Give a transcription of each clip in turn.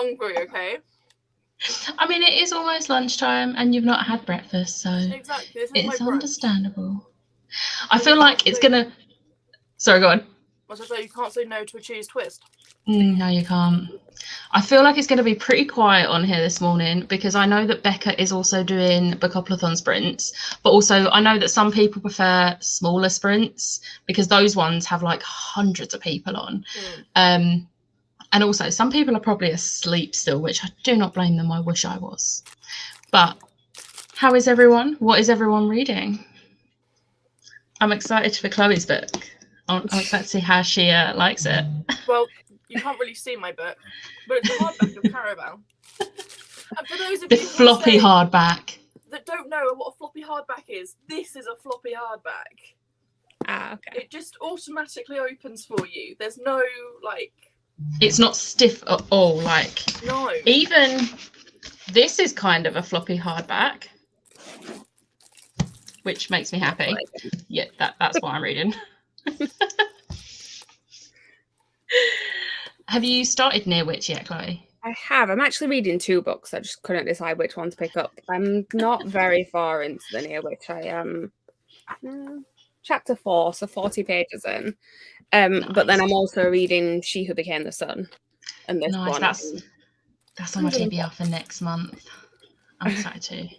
hungry, okay? I mean, it is almost lunchtime and you've not had breakfast, so Exactly. This is it's my brunch. Understandable. I feel like it's gonna. Sorry, go on. I was say you can't say no to a cheese twist. No, you can't. I feel like it's going to be pretty quiet on here this morning because I know that Becca is also doing Bookathon sprints, but also I know that some people prefer smaller sprints because those ones have like hundreds of people on. And also some people are probably asleep still, which I do not blame them. I wish I was. But how is everyone? What is everyone reading? I'm excited for Chloe's book. I'm excited to see how she likes it. Well, you can't really see my book, but it's a hardback of Caraval. And for those of the you floppy hardback that don't know what a floppy hardback is, this is a floppy hardback. Okay. It just automatically opens for you. There's no like. It's not stiff at all. Like no. Even this is kind of a floppy hardback, which makes me happy. Yeah, that's what I'm reading. Have you started Near Witch yet, Chloe? I have. I'm actually reading 2 books. I just couldn't decide which one to pick up. I'm not very far into the Near Witch. I am chapter 4, so 40 pages in. Nice. But then I'm also reading She Who Became the Sun. And this one. That's on my TBR for next month. I'm excited to.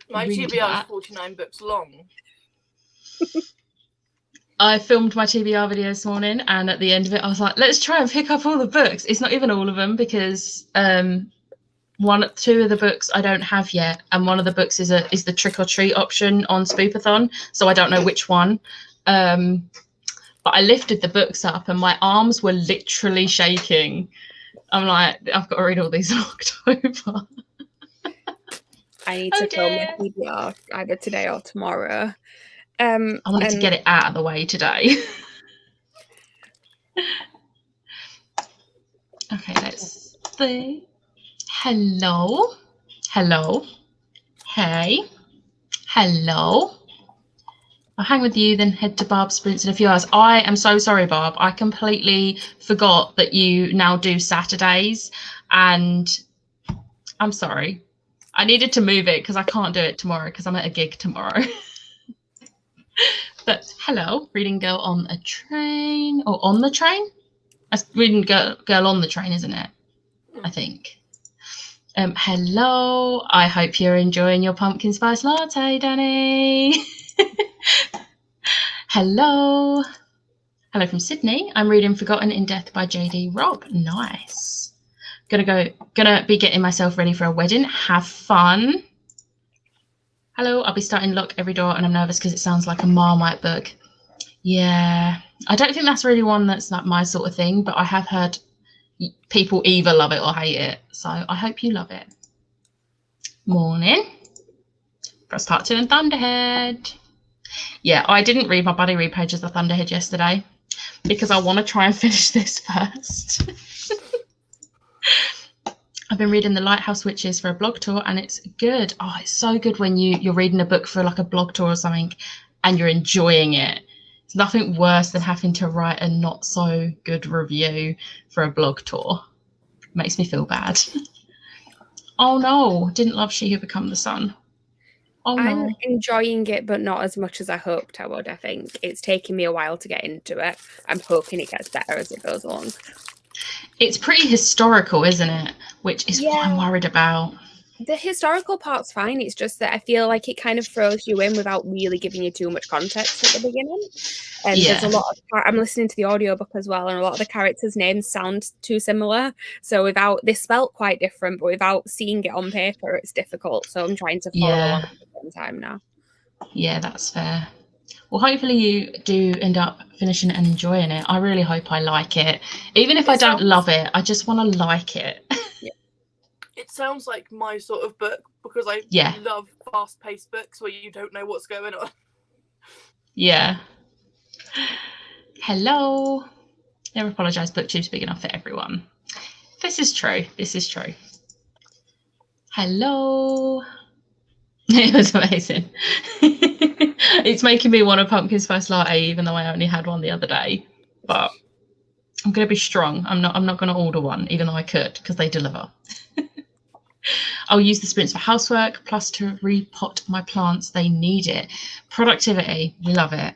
My TBR is 49 books long. I filmed my TBR video this morning, and at the end of it, I was like, let's try and pick up all the books. It's not even all of them because 2 of the books I don't have yet, and one of the books is the Trick or Treat option on Spoopathon, so I don't know which one. But I lifted the books up, and my arms were literally shaking. I'm like, I've got to read all these in October. I need to film my TBR either today or tomorrow. I wanted to get it out of the way today. Okay, let's see. Hello. Hey. Hello. I'll hang with you, then head to Barb's sprints in a few hours. I am so sorry, Barb. I completely forgot that you now do Saturdays, and I'm sorry. I needed to move it because I can't do it tomorrow because I'm at a gig tomorrow. But hello, reading girl on a train or on the train? Reading girl on the train, isn't it? I think. Hello. I hope you're enjoying your pumpkin spice latte, Danny. Hello. Hello from Sydney. I'm reading Forgotten in Death by J.D. Robb. Nice. Gonna be getting myself ready for a wedding. Have fun. Hello, I'll be starting Lock Every Door, and I'm nervous because it sounds like a Marmite book. Yeah, I don't think that's really one that's like my sort of thing, but I have heard people either love it or hate it, so I hope you love it. Morning. Press part 2 in Thunderhead. Yeah, I didn't read my buddy read pages of Thunderhead yesterday because I want to try and finish this first. I've been reading The Lighthouse Witches for a blog tour, and it's good. Oh, it's so good when you're reading a book for like a blog tour or something and you're enjoying it. It's nothing worse than having to write a not so good review for a blog tour. It makes me feel bad. Oh no, didn't love She Who Became the Sun. Oh no. I'm enjoying it, but not as much as I hoped I would, I think. It's taking me a while to get into it. I'm hoping it gets better as it goes along. It's pretty historical, isn't it? Which is what I'm worried about. The historical part's fine. It's just that I feel like it kind of throws you in without really giving you too much context at the beginning. And there's a lot of, I'm listening to the audiobook as well, and a lot of the characters' names sound too similar. So they spelt quite different, but without seeing it on paper, it's difficult. So I'm trying to follow along at the same time now. Yeah, that's fair. Well, hopefully you do end up finishing it and enjoying it. I really hope I like it. Even if I don't love it, I just want to like it. It sounds like my sort of book because I love fast-paced books where you don't know what's going on. Yeah. Hello. Never apologise, BookTube's big enough for everyone. This is true. Hello. It was amazing. It's making me want a pumpkin spice latte, even though I only had one the other day. But I'm going to be strong. I'm not going to order one, even though I could, because they deliver. I'll use the sprints for housework, plus to repot my plants. They need it. Productivity, we love it.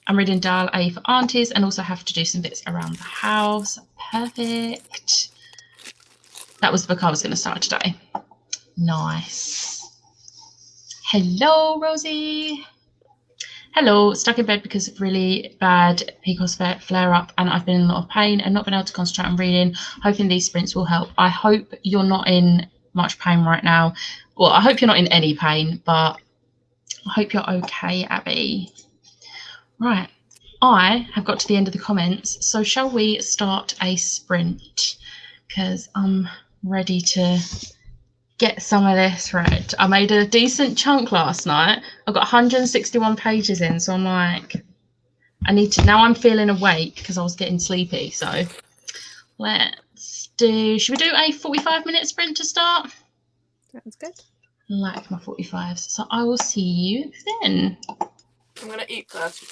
I'm reading Dial A for aunties and also have to do some bits around the house. Perfect. That was the book I was going to start today. Nice. Hello, Rosie. Hello, stuck in bed because of really bad PCOS flare-up and I've been in a lot of pain and not been able to concentrate on reading. Hoping these sprints will help. I hope you're not in much pain right now. Well, I hope you're not in any pain, but I hope you're okay, Abby. Right, I have got to the end of the comments, so shall we start a sprint? Because I'm ready to get some of this read. I made a decent chunk last night. I got 161 pages in, so I'm like, I need to, now I'm feeling awake because I was getting sleepy. So let's do, should we do a 45-minute sprint to start? Sounds good. Like my 45s. So I will see you then. I'm going to eat first.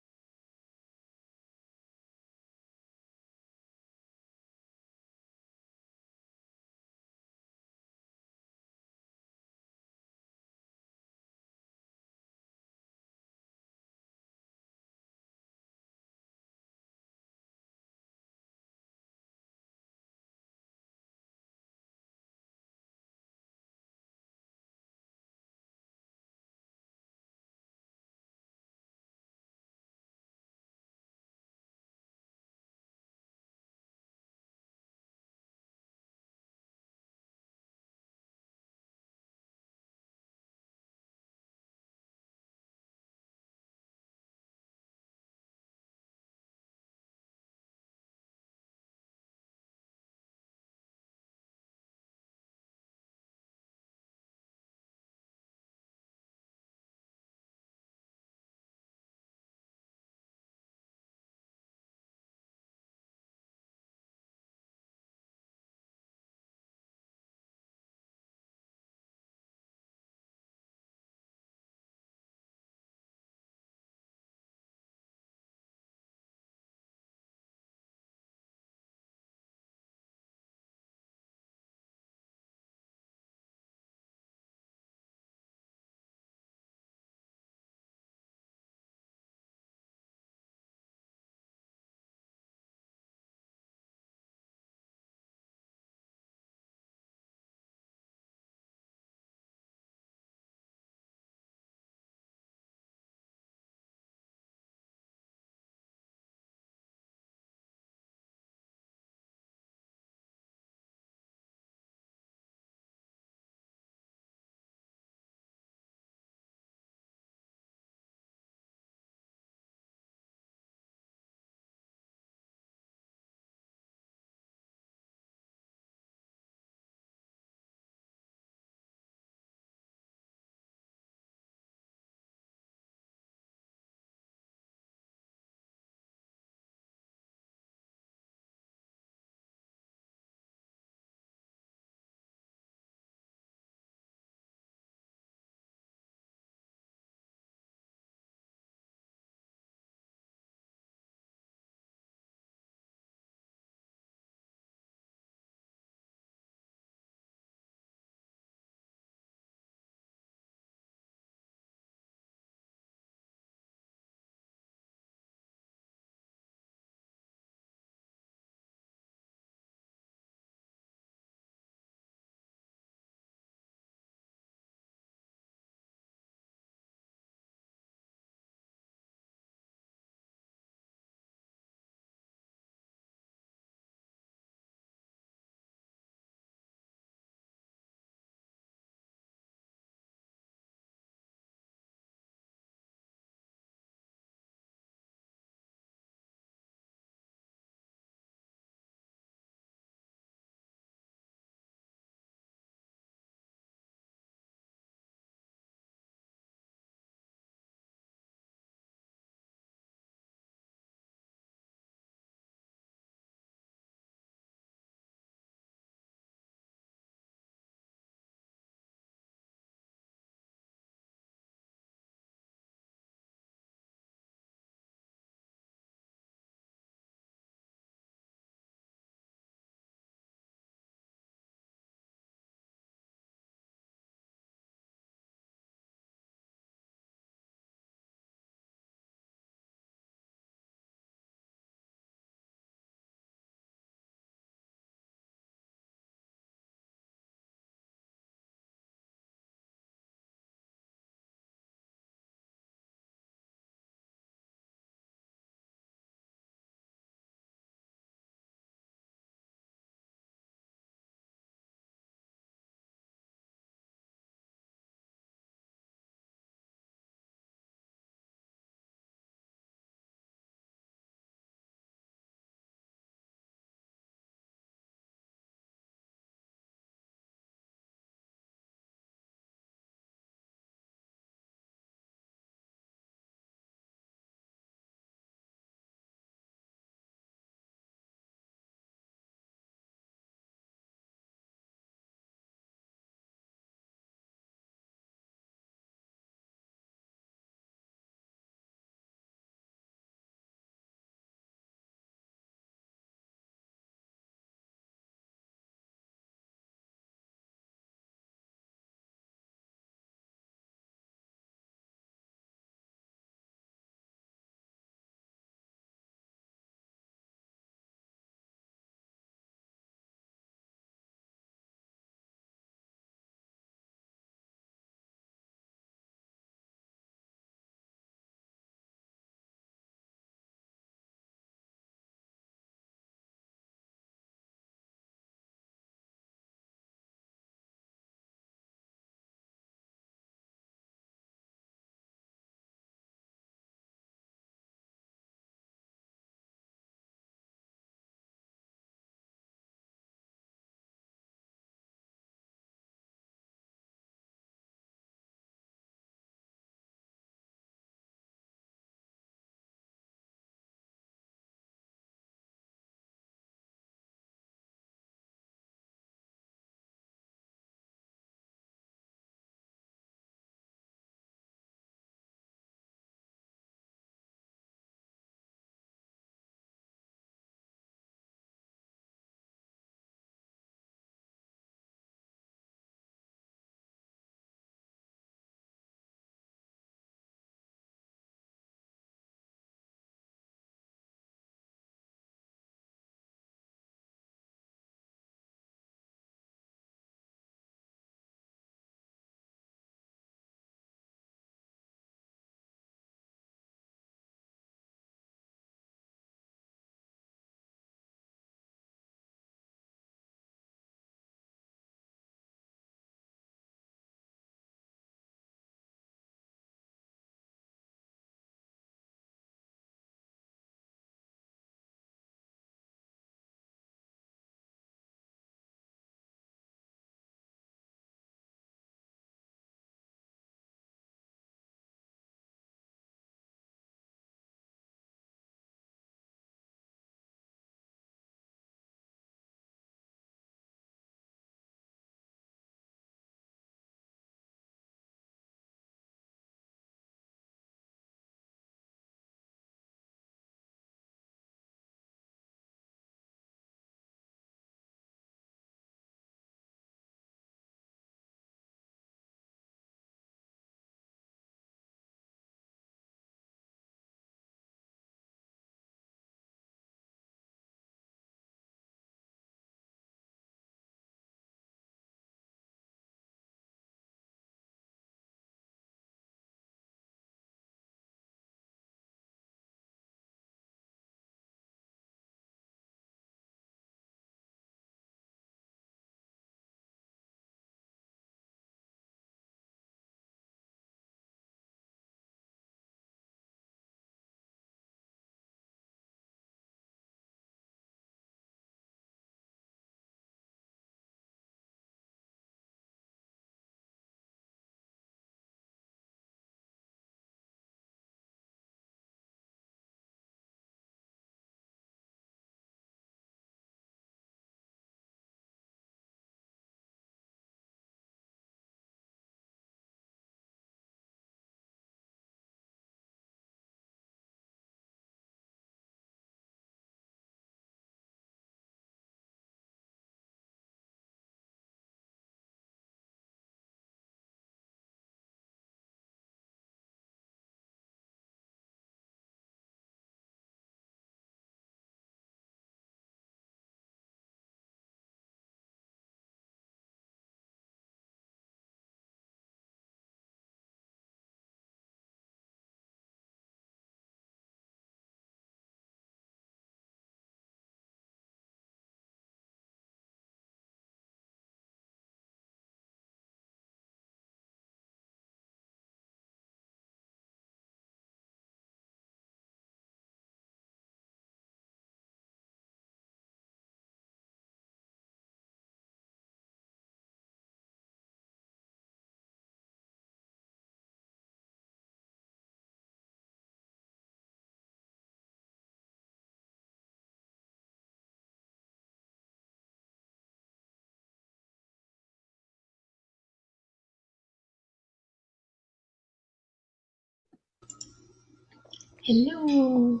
Hello.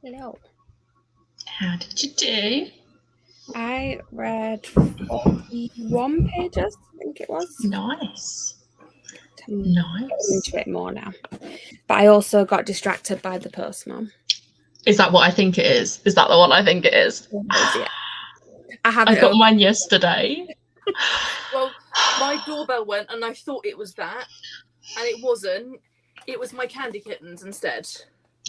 Hello. How did you do? I read 41 pages, I think it was. Nice. Nice. Into it more now. But I also got distracted by the postman. Is that what I think it is? Is that the one I think it is? Yeah. I got mine yesterday. Well, my doorbell went and I thought it was that, and it wasn't. It was my candy kittens instead.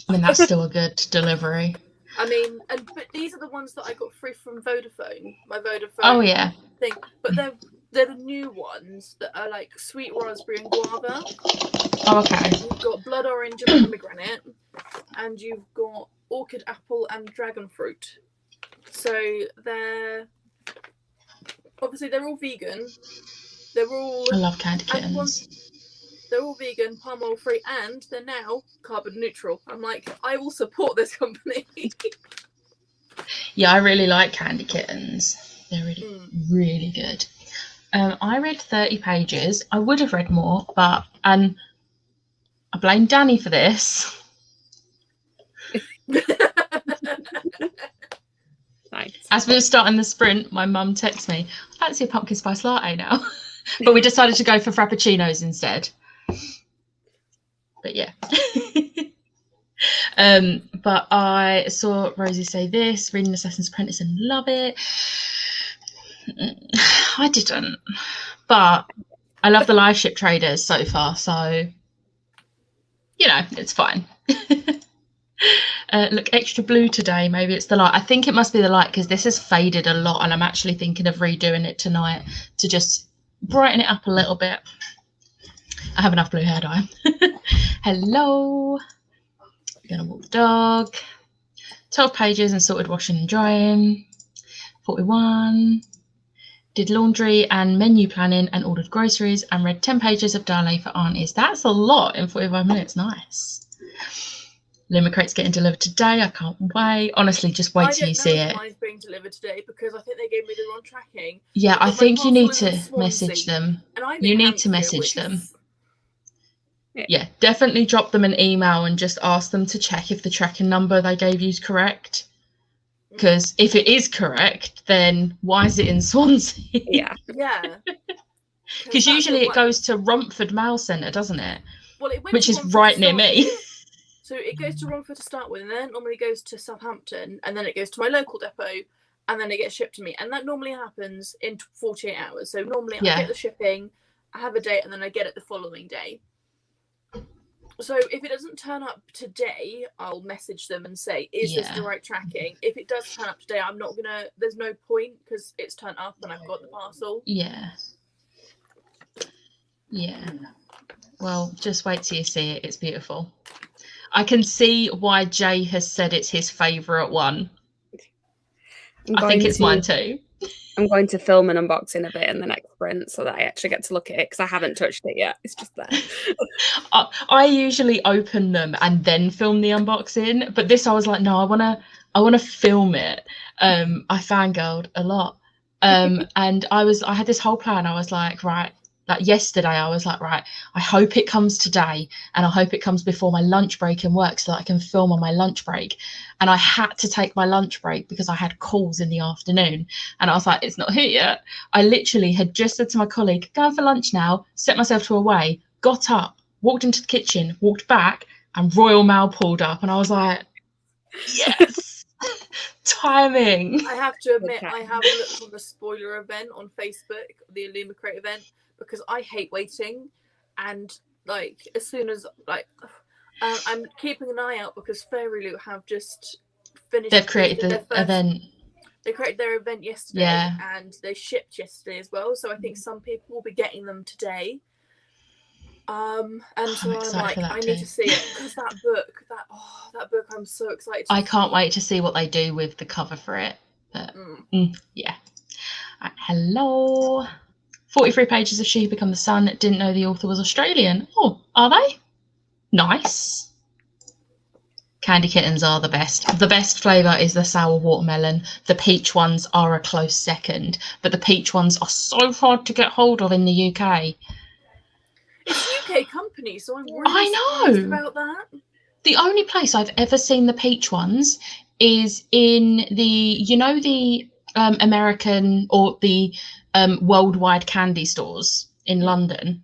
I mean, that's still a good delivery. I mean, but these are the ones that I got free from Vodafone. My Vodafone. Oh yeah. Thing, but they're the new ones that are like sweet raspberry and guava. Oh, okay. You've got blood orange and pomegranate, and you've got orchid apple and dragon fruit. So they're all vegan. They're all. I love candy kittens. They're all vegan, palm oil free, and they're now carbon neutral. I'm like, I will support this company. Yeah, I really like candy kittens. They're really, really good. I read 30 pages. I would have read more, but I blame Danny for this. Nice. As we were starting the sprint, my mum texted me, I fancy a pumpkin spice latte now. But we decided to go for frappuccinos instead. But yeah. But I saw Rosie say this, reading Assassin's Apprentice and love it. I didn't. But I love the live ship traders so far, so you know, it's fine. Look extra blue today. Maybe it's the light. I think it must be the light because this has faded a lot and I'm actually thinking of redoing it tonight to just brighten it up a little bit. I have enough blue hair dye. Hello. Gonna walk the dog. 12 pages and sorted washing and drying. 41. Did laundry and menu planning and ordered groceries and read 10 pages of Dale for aunties. That's a lot in 45 minutes. Nice. Lumicrate's getting delivered today. I can't wait. Honestly, just wait till you see it. Mine's being delivered today because I think they gave me the wrong tracking. Yeah, I think you need to message them. You need to message them. Yeah, definitely drop them an email and just ask them to check if the tracking number they gave you is correct. Because if it is correct, then why is it in Swansea? Yeah. Because usually it goes to Romford Mail Centre, doesn't it? Well, it went which is right near me. So it goes to Romford to start with, and then it normally goes to Southampton, and then it goes to my local depot, and then it gets shipped to me. And that normally happens in 48 hours. So normally I get the shipping, I have a date, and then I get it the following day. So if it doesn't turn up today, I'll message them and say, is this the right tracking? If it does turn up today, I'm not going to, there's no point because it's turned up and I've got the parcel. Yeah. Well, just wait till you see it. It's beautiful. I can see why Jay has said it's his favourite one. I think it's mine too. I'm going to film an unboxing of it in the next sprint so that I actually get to look at it because I haven't touched it yet. It's just there. I usually open them and then film the unboxing, but this I was like, no, I wanna film it. I fangirled a lot. And I had this whole plan. I was like, right. Like yesterday, I was like, right, I hope it comes today and I hope it comes before my lunch break in work so that I can film on my lunch break. And I had to take my lunch break because I had calls in the afternoon. And I was like, it's not here yet. I literally had just said to my colleague, going for lunch now, set myself to away, got up, walked into the kitchen, walked back, and Royal Mail pulled up. And I was like, yes, timing. I have to admit, I have looked on the spoiler event on Facebook, the Illumicrate event, because I hate waiting, and like as soon as I'm keeping an eye out because Fairy Loot have just finished. They've created the event. They created their event yesterday, and they shipped yesterday as well. So I think some people will be getting them today. And so I'm like, I need to see it because that book, I'm so excited. I can't wait to see what they do with the cover for it. But yeah. Right, hello. 43 pages of She Who Become the Sun. Didn't know the author was Australian. Oh, are they? Nice. Candy kittens are the best. The best flavour is the sour watermelon. The peach ones are a close second, but the peach ones are so hard to get hold of in the UK. It's a UK company, so I'm really surprised about that. The only place I've ever seen the peach ones is in the American or the worldwide candy stores in London.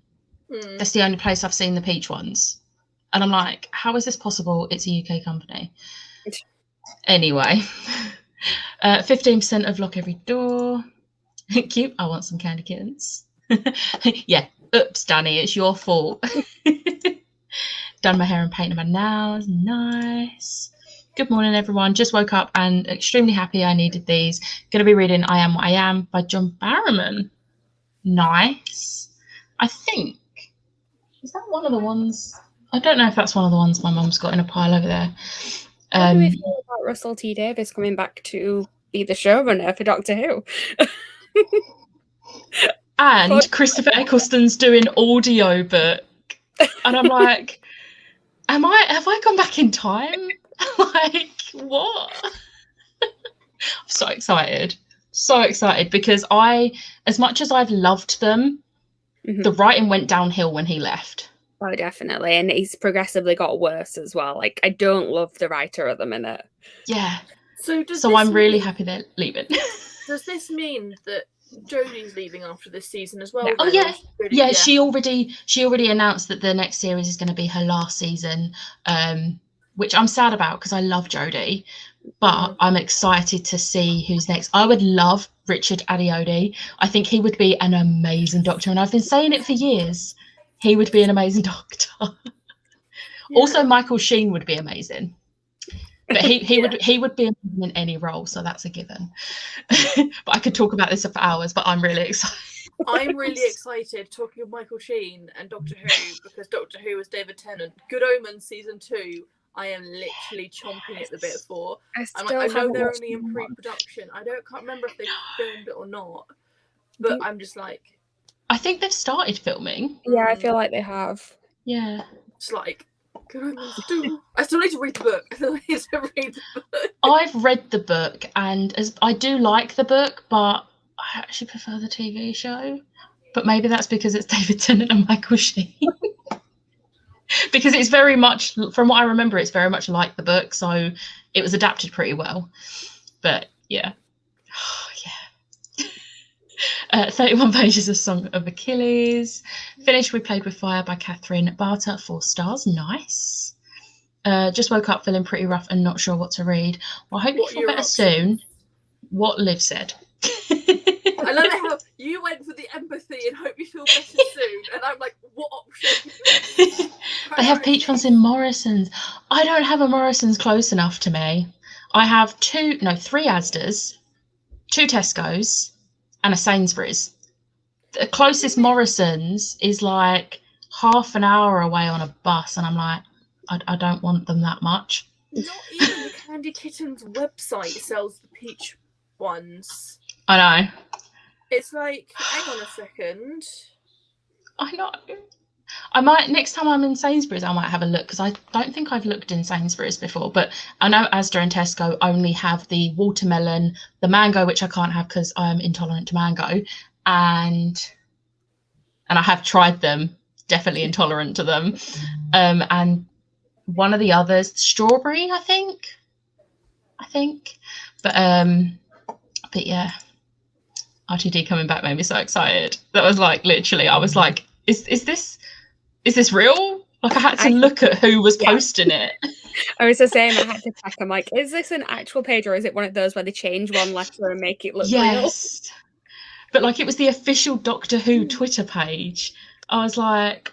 That's the only place I've seen the peach ones. And I'm like, how is this possible? It's a UK company. Anyway, 15% of Lock Every Door. Cute. I want some candy kittens. Yeah. Oops, Danny, it's your fault. Done my hair and painted my nails. Nice. Good morning, everyone. Just woke up and extremely happy I needed these. Going to be reading I Am What I Am by John Barrowman. Nice. I think, is that one of the ones? I don't know if that's one of the ones my mum's got in a pile over there. How do we feel about Russell T Davies coming back to be the showrunner for Doctor Who? And Christopher Eccleston's doing audiobook. And I'm like, have I gone back in time? Like, what? I'm so excited. So excited because as much as I've loved them, the writing went downhill when he left. Oh, definitely. And he's progressively got worse as well. Like, I don't love the writer at the minute. Yeah. So I'm really happy they're leaving. Does this mean that Jodie's leaving after this season as well? Yeah. Oh yeah. Yeah, she already announced that the next series is going to be her last season, which I'm sad about because I love Jodie, but I'm excited to see who's next. I would love Richard Adeoti. I think he would be an amazing Doctor, and I've been saying it for years. He would be an amazing Doctor. Yeah. Also, Michael Sheen would be amazing. But he would be amazing in any role, so that's a given. But I could talk about this for hours, but I'm really excited. I'm really excited talking of Michael Sheen and Doctor Who because Doctor Who was David Tennant. Good Omens season 2. I am literally chomping at the bit for. I know they're only in pre-production. I can't remember if they filmed it or not, but I'm just like. I think they've started filming. Yeah, I feel like they have. Yeah. It's like. I still need to read the book. I've read the book, and I do like the book, but I actually prefer the TV show. But maybe that's because it's David Tennant and Michael Sheen. Because it's very much, from what I remember, it's very much like the book, so it was adapted pretty well. But yeah. 31 pages of Song of Achilles. Finished We Played With Fire by Catherine Barter, 4 stars. Nice. Just woke up feeling pretty rough and not sure what to read. Well, I hope you feel better soon. What Liv said. I love it how you went for the empathy and hope you feel better soon. And I'm like, what option? They have peach ones in Morrison's. I don't have a Morrison's close enough to me. I have 3 Asda's, 2 Tesco's, and a Sainsbury's. The closest Morrison's is like half an hour away on a bus, and I'm like, I don't want them that much. Not even the Candy Kittens website sells the peach ones. I know. It's like, hang on a second. I know. I might, next time I'm in Sainsbury's, I might have a look, because I don't think I've looked in Sainsbury's before, but I know Asda and Tesco only have the watermelon, the mango, which I can't have because I'm intolerant to mango, and I have tried them, definitely intolerant to them, and one of the others, strawberry, I think, but yeah, RTD coming back made me so excited. That was like, literally, I was like, is this real? Like, I had to look at who was posting it. I was the same. I had to check. I'm like, is this an actual page or is it one of those where they change one letter and make it look real? But like, it was the official Doctor Who Twitter page. I was like,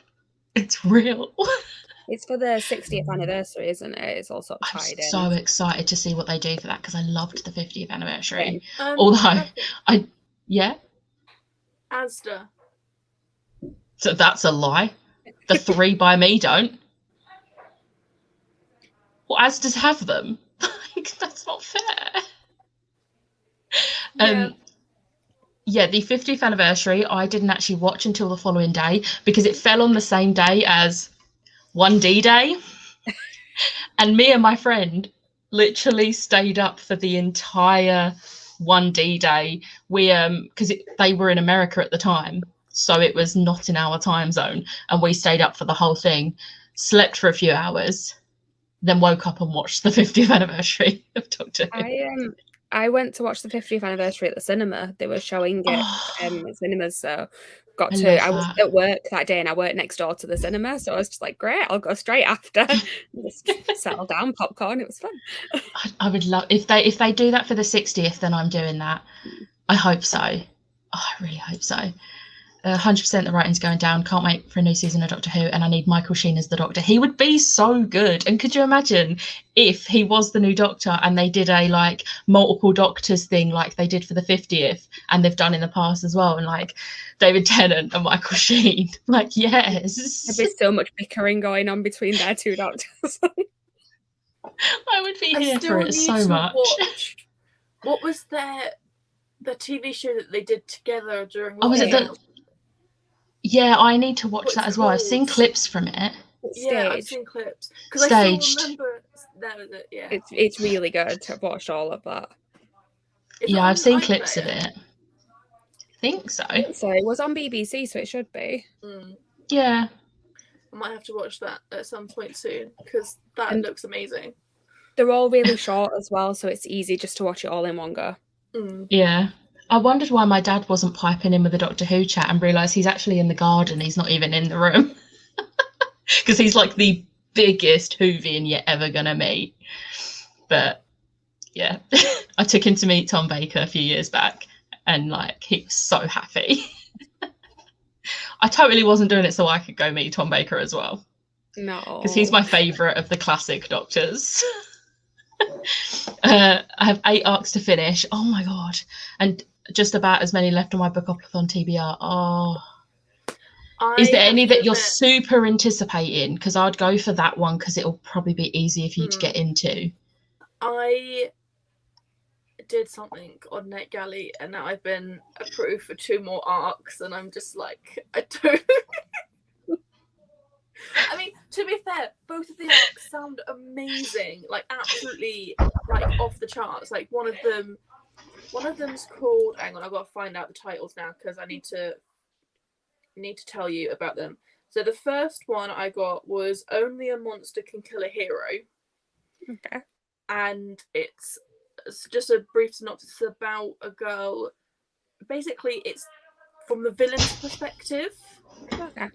it's real. It's for the 60th anniversary, isn't it? It's also tied in. I'm so excited to see what they do for that because I loved the 50th anniversary. Although, Asda. So that's a lie. The 3 by me don't. Well, Asda's have them. Like, that's not fair. The 50th anniversary, I didn't actually watch until the following day because it fell on the same day as 1D Day. And me and my friend literally stayed up for the entire 1D Day. We because they were in America at the time, so it was not in our time zone, and we stayed up for the whole thing, slept for a few hours, then woke up and watched the 50th anniversary of Doctor Who. I went to watch the 50th anniversary at the cinema. They were showing it at cinemas, so I was at work that day and I worked next door to the cinema, so I was just like, great, I'll go straight after. Just settle down, popcorn. It was fun. I would love if they do that for the 60th, then I'm doing that. I hope so. Oh, I really hope so. 100% the writing's going down. Can't wait for a new season of Doctor Who, and I need Michael Sheen as the Doctor. He would be so good. And could you imagine if he was the new Doctor and they did a like multiple Doctors thing like they did for the 50th and they've done in the past as well, and like David Tennant and Michael Sheen. Like, yes. There'd be so much bickering going on between their two Doctors. I would be here for it so much. What was the TV show that they did together during? Oh, was it the? Yeah, I need to watch that as well. I've seen clips from it. Yeah, I've seen clips. Staged. I still remember that was it. Yeah, it's really good. I've watched all of that. Yeah, I've seen clips of it. I think so. So it was on BBC, so it should be. Yeah. I might have to watch that at some point soon because that looks amazing. They're all really short as well, so it's easy just to watch it all in one go. Yeah. I wondered why my dad wasn't piping in with the Doctor Who chat and realised he's actually in the garden. He's not even in the room. Because he's like the biggest Whovian you're ever going to meet. But yeah, I took him to meet Tom Baker a few years back and like he was so happy. I totally wasn't doing it so I could go meet Tom Baker as well. No. Because he's my favourite of the classic Doctors. I have 8 arcs to finish. Oh my God. And just about as many left on my Bookathon TBR. Oh. Is there any that you're super anticipating? Because I'd go for that one because it'll probably be easier for you to get into. I did something on NetGalley and now I've been approved for 2 more arcs and I'm just like, I don't... I mean, to be fair, both of the arcs sound amazing, like absolutely like off the charts. Like one of them's called, hang on, I've got to find out the titles now because I need to tell you about them. So the first one I got was Only a Monster Can Kill a Hero. Okay. And it's just a brief synopsis about a girl. Basically, it's from the villain's perspective. Okay.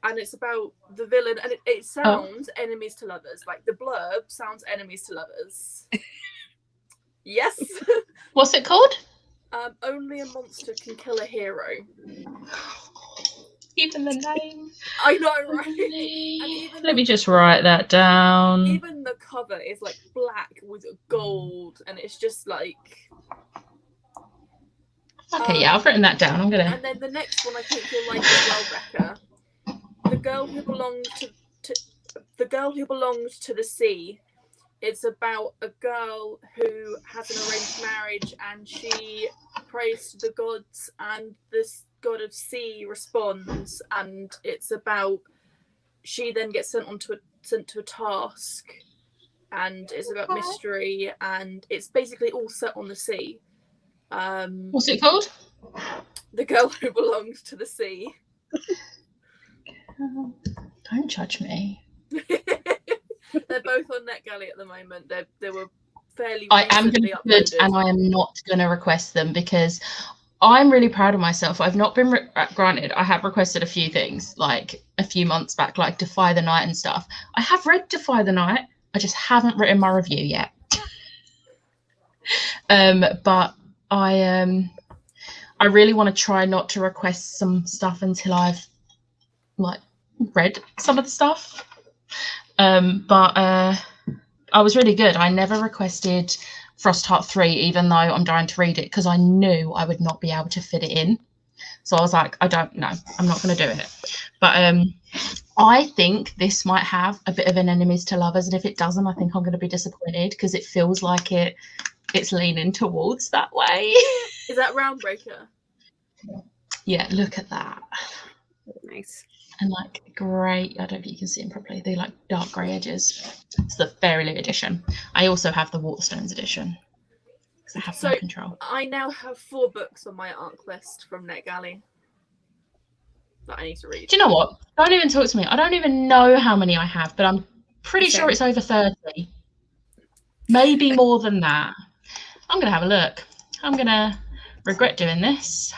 And it's about the villain, and it sounds enemies to lovers. Like the blurb sounds enemies to lovers. Yes. What's it called? Only a Monster Can Kill a Hero. Even the name. I know, right? Let me just write that down. Even the cover is like black with gold, and it's just like. Okay, yeah, I've written that down. I'm gonna. And then the next one I think you'll like as well, Becca. The girl who belonged to the sea. It's about a girl who has an arranged marriage and she prays to the gods and this god of sea responds, and it's about she then gets sent to a task, and it's about mystery, and it's basically all set on the sea. What's it called? The Girl Who Belongs to the Sea. Don't judge me. They're both on NetGalley at the moment. They were fairly. I am going to good, and I am not going to request them because I'm really proud of myself. I've not been granted. I have requested a few things like a few months back, like Defy the Night and stuff. I have read Defy the Night. I just haven't written my review yet. But I really want to try not to request some stuff until I've like read some of the stuff. But I was really good. I never requested Frostheart 3, even though I'm dying to read it, because I knew I would not be able to fit it in. So I was like, I don't know, I'm not going to do it. But I think this might have a bit of an enemies to lovers, and if it doesn't, I think I'm going to be disappointed because it feels like it's leaning towards that way. Is that Roundbreaker? Yeah, look at that. Nice. And like grey, I don't know if you can see them properly. They like dark grey edges. It's the Fairyloot edition. I also have the Waterstones edition because I have no control. I now have 4 books on my ARC list from NetGalley that I need to read. Do you know what? Don't even talk to me. I don't even know how many I have, but I'm Pretty sure it's over 30. Maybe more than that. I'm going to have a look. I'm going to regret doing this.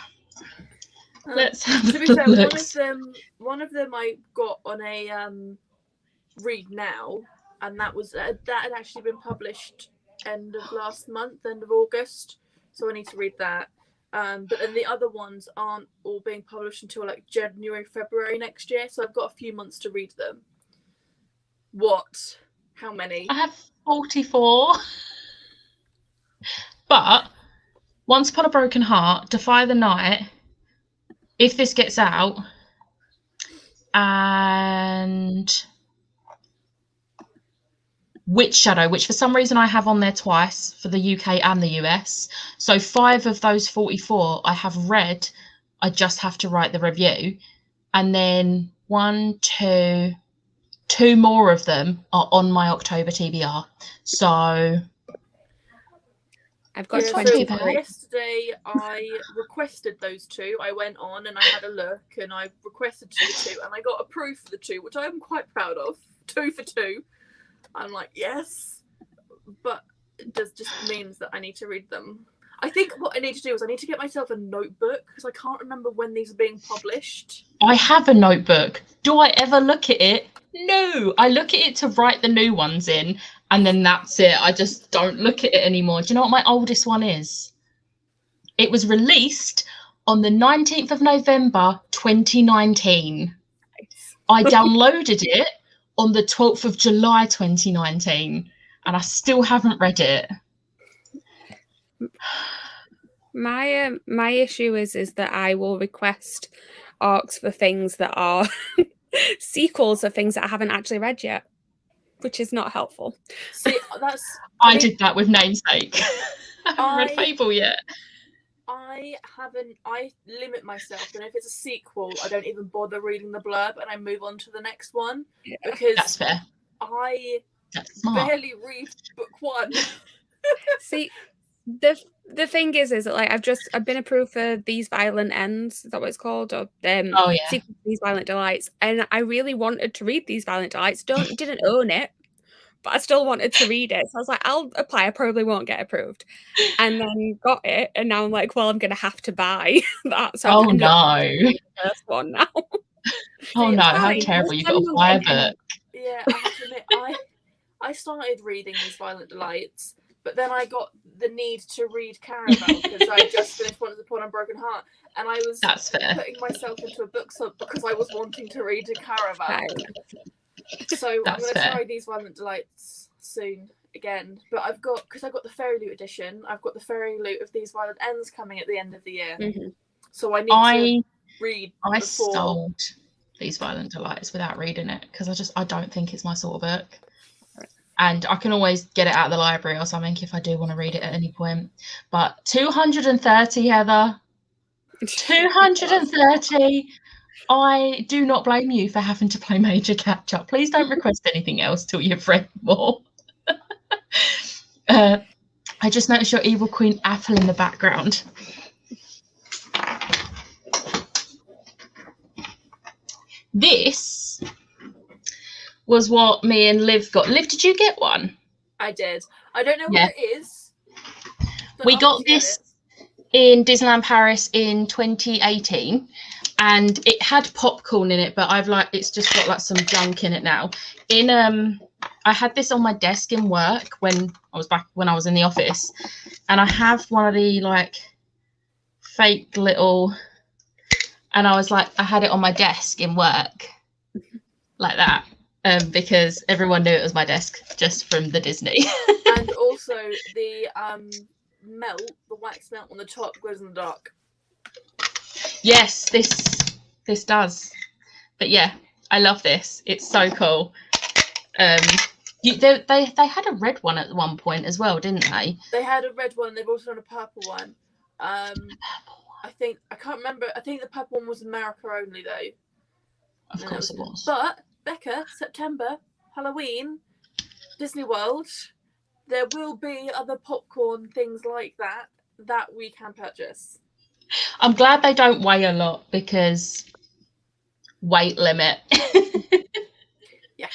Let's have to be fair, one of them I got on a read now, and that had actually been published end of last month, end of August. So I need to read that. But then the other ones aren't all being published until like January, February next year. So I've got a few months to read them. What? How many? I have 44. But Once Upon a Broken Heart, Defy the Night, If This Gets Out, and Witch Shadow, which for some reason I have on there twice for the UK and the US. So 5 of those 44 I have read. I just have to write the review. And then 2 more of them are on my October TBR. So I've got 20. So yesterday I requested those 2. I went on and I had a look and I requested 2 and I got approved for the 2, which I am quite proud of. 2 for 2. I'm like, yes, but it just means that I need to read them. I think what I need to do is I need to get myself a notebook because I can't remember when these are being published. I have a notebook. Do I ever look at it? No, I look at it to write the new ones in, and then that's it. I just don't look at it anymore. Do you know what my oldest one is? It was released on the 19th of November, 2019. I downloaded it on the 12th of July, 2019, and I still haven't read it. My issue is that I will request arcs for things that are sequels of things that I haven't actually read yet, which is not helpful. See, I did that with Namesake. I haven't read Fable yet. I limit myself, and if it's a sequel, I don't even bother reading the blurb, and I move on to the next one because that's fair. I barely read book 1. See, the thing is that like I've been approved for These Violent Ends. Is that what it's called? Or sequel to These Violent Delights, and I really wanted to read These Violent Delights. Didn't own it, but I still wanted to read it. So I was like, I'll apply. I probably won't get approved. And then got it. And now I'm like, well, I'm going to have to buy that. So no. The first one now. Oh no, how terrible. You've got to buy a book. Yeah, I have to admit, I started reading These Violent Delights, but then I got the need to read Caraval because I just finished Once Upon a Broken Heart. And I was putting myself into a book club because I was wanting to read a Caraval. So I'm going to try These Violent Delights soon again. But I got the Fairy Loot edition. I've got the Fairy Loot of These Violent Ends coming at the end of the year. Mm-hmm. So I need to read I sold These Violent Delights without reading it because I don't think it's my sort of book. And I can always get it out of the library or something if I do want to read it at any point. But 230, Heather. 230. I do not blame you for having to play Major Catch Up. Please don't request anything else till you've read more. I just noticed your Evil Queen apple in the background. This was what me and Liv got. Liv, did you get one? I did. I don't know what it is. We got this in Disneyland Paris in 2018. And it had popcorn in it, but it's just got like some junk in it now. I had this on my desk in work when I was in the office, and I have one of the like fake little, and I had it on my desk in work like that, because everyone knew it was my desk just from the Disney. And also the wax melt on the top glows in the dark. Yes, this does. But yeah, I love this. It's so cool. They had a red one at one point as well, didn't they? They had a red one. They've also done a purple one. I can't remember. I think the purple one was America only though. Of course it was. But Becca, September, Halloween, Disney World. There will be other popcorn things like that we can purchase. I'm glad they don't weigh a lot because weight limit. Yeah.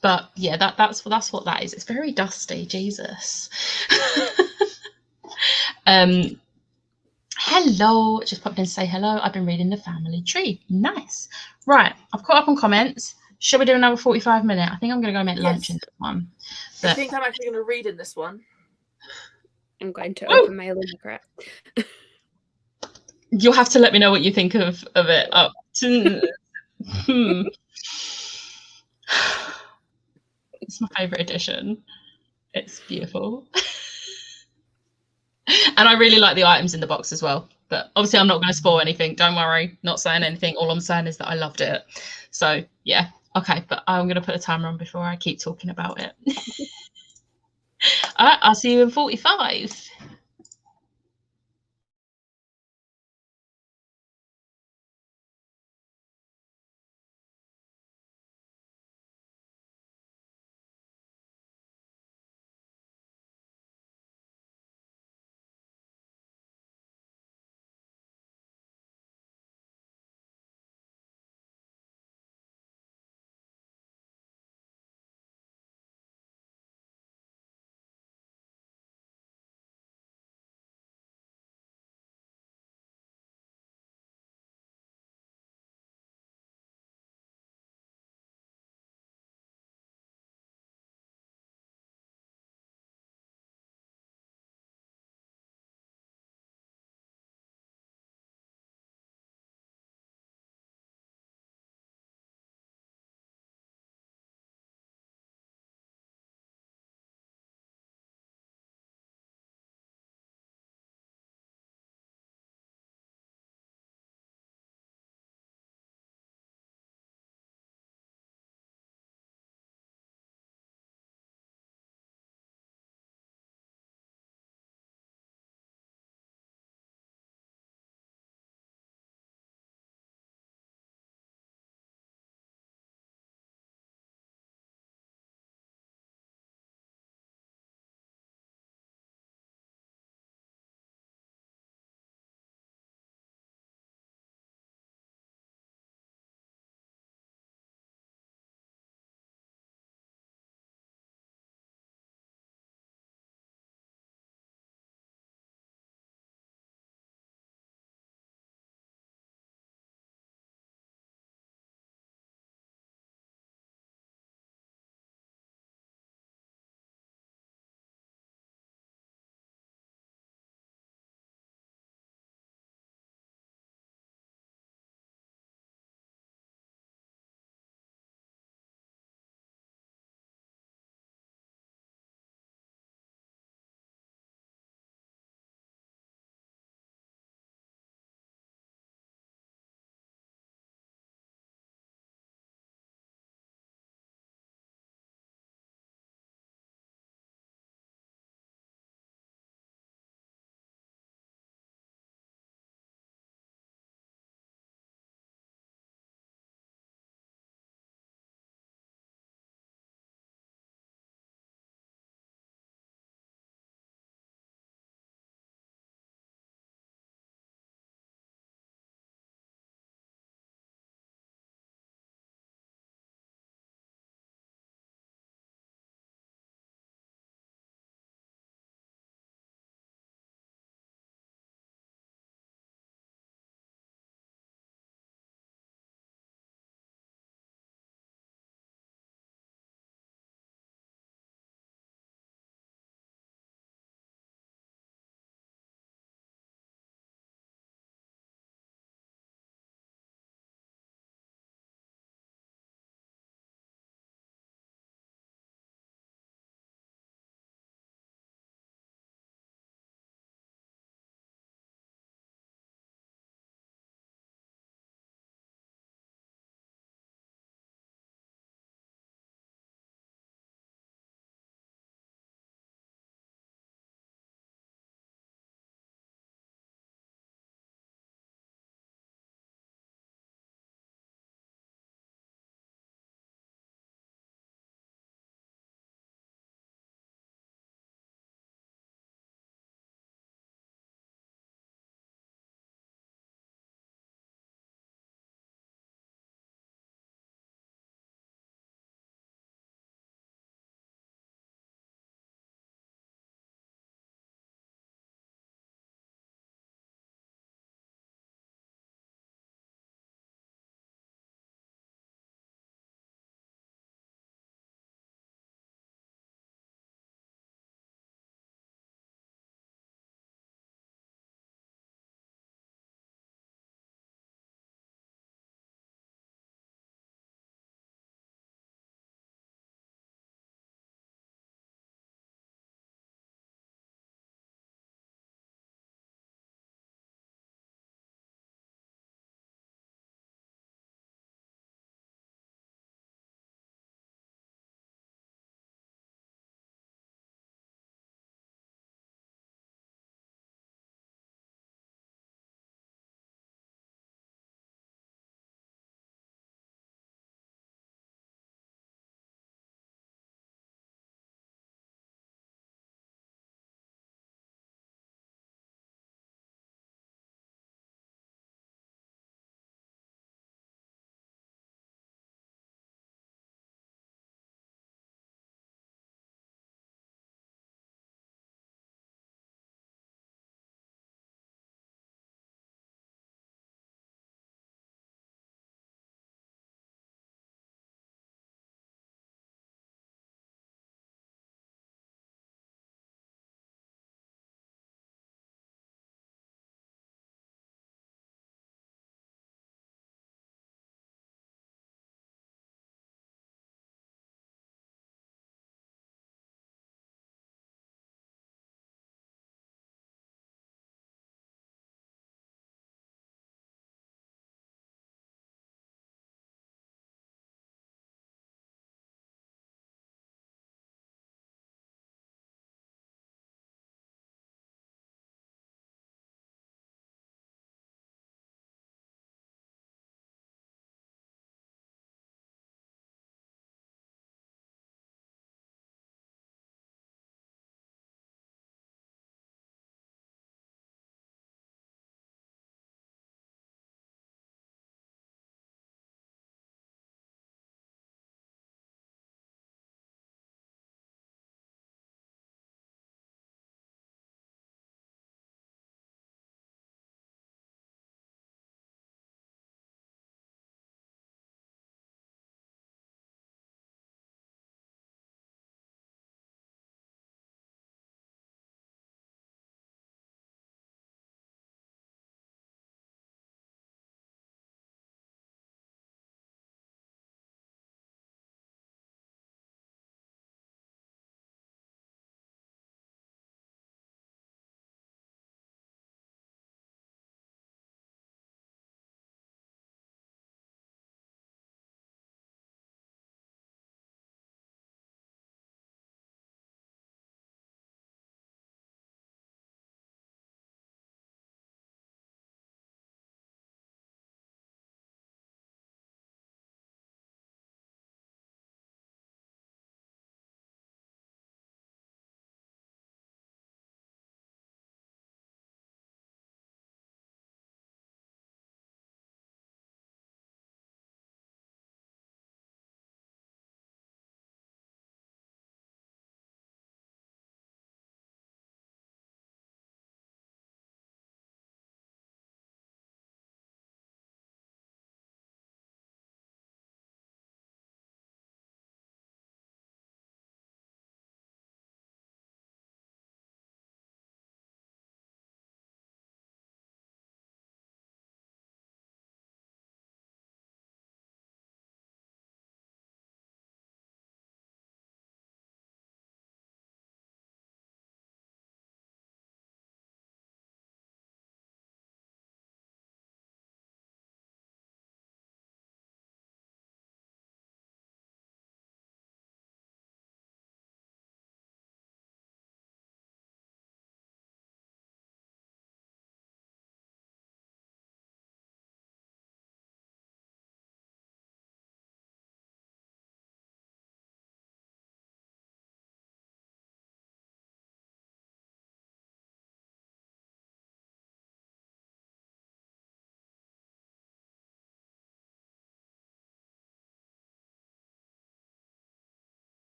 But yeah, that's what that is. It's very dusty, Jesus. Hello, just popped in to say hello. I've been reading the family tree. Nice. Right, I've caught up on comments. Shall we do another 45 minute? I think I'm going to go make lunch in this one. But I think I'm actually going to read in this one. I'm going to open my Illumicrat. You'll have to let me know what you think of it. It's my favourite edition. It's beautiful. And I really like the items in the box as well. But obviously I'm not going to spoil anything. Don't worry. Not saying anything. All I'm saying is that I loved it. So, yeah. Okay, but I'm going to put a timer on before I keep talking about it. All right, I'll see you in 45.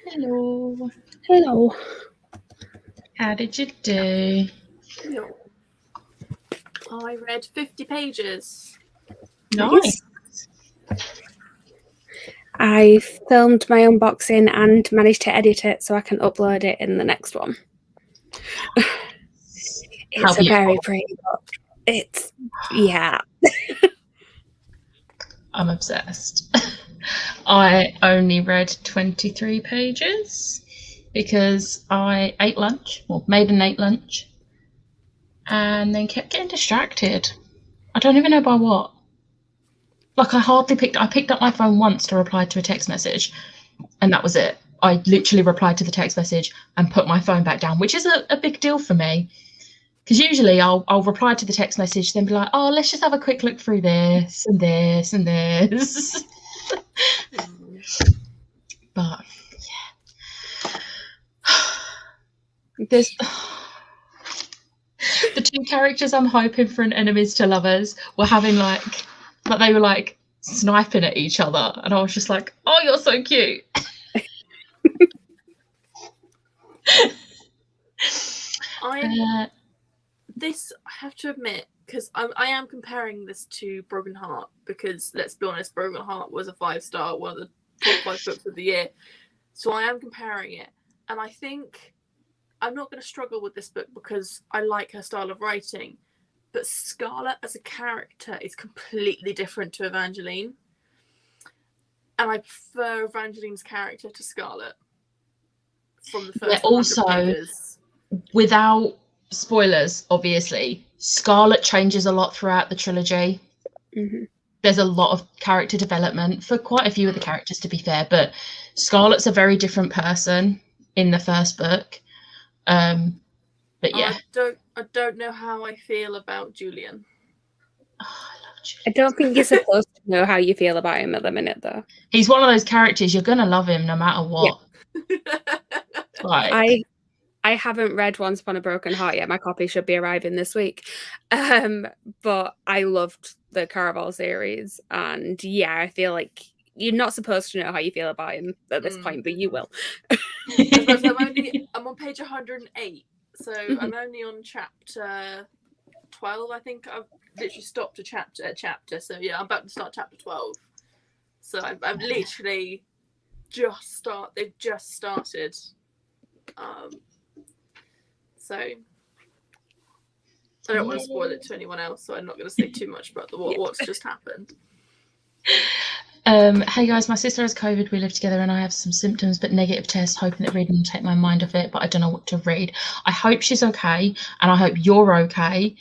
Hello. Hello. How did you do? No. I read 50 pages. Nice. I filmed my unboxing and managed to edit it so I can upload it in the next one. It's a very pretty book. It's, yeah. I'm obsessed. I only read 23 pages because I ate lunch, or made and ate lunch, and then kept getting distracted. I don't even know by what. Like, I picked up my phone once to reply to a text message, and that was it. I literally replied to the text message and put my phone back down, which is a big deal for me. Because usually I'll reply to the text message, then be like, oh, let's just have a quick look through this and this and this. But, yeah. There's the two characters I'm hoping for in Enemies to Lovers were having they were like sniping at each other, and I was just like, oh, you're so cute. I have to admit, because I am comparing this to Broken Heart, because let's be honest, Broken Heart was a 5-star, one of the top 5 books of the year. So I am comparing it, and I think I'm not going to struggle with this book because I like her style of writing. But Scarlet as a character is completely different to Evangeline. And I prefer Evangeline's character to Scarlet from the first also, pages. Without spoilers, obviously, Scarlet changes a lot throughout the trilogy. Mm-hmm. There's a lot of character development for quite a few of the characters, to be fair, but Scarlet's a very different person in the first book. But yeah, I don't know how I feel about Julian. Oh, I love Julian. I don't think you're supposed to know how you feel about him at the minute, though. He's one of those characters you're gonna love him no matter what. Yeah. I haven't read Once Upon a Broken Heart yet. My copy should be arriving this week. But I loved the Caraval series, and yeah, I feel like you're not supposed to know how you feel about him at this point, but you will. I'm on page 108, so I'm only on chapter 12. I think I've literally stopped a chapter. So yeah, I'm about to start chapter 12. So I've literally they've just started. So I don't want to spoil it to anyone else, so I'm not going to say too much about what's just happened. Hey guys, my sister has COVID. We live together and I have some symptoms but negative tests, hoping that reading will take my mind off it, but I don't know what to read. I hope she's okay and I hope you're okay.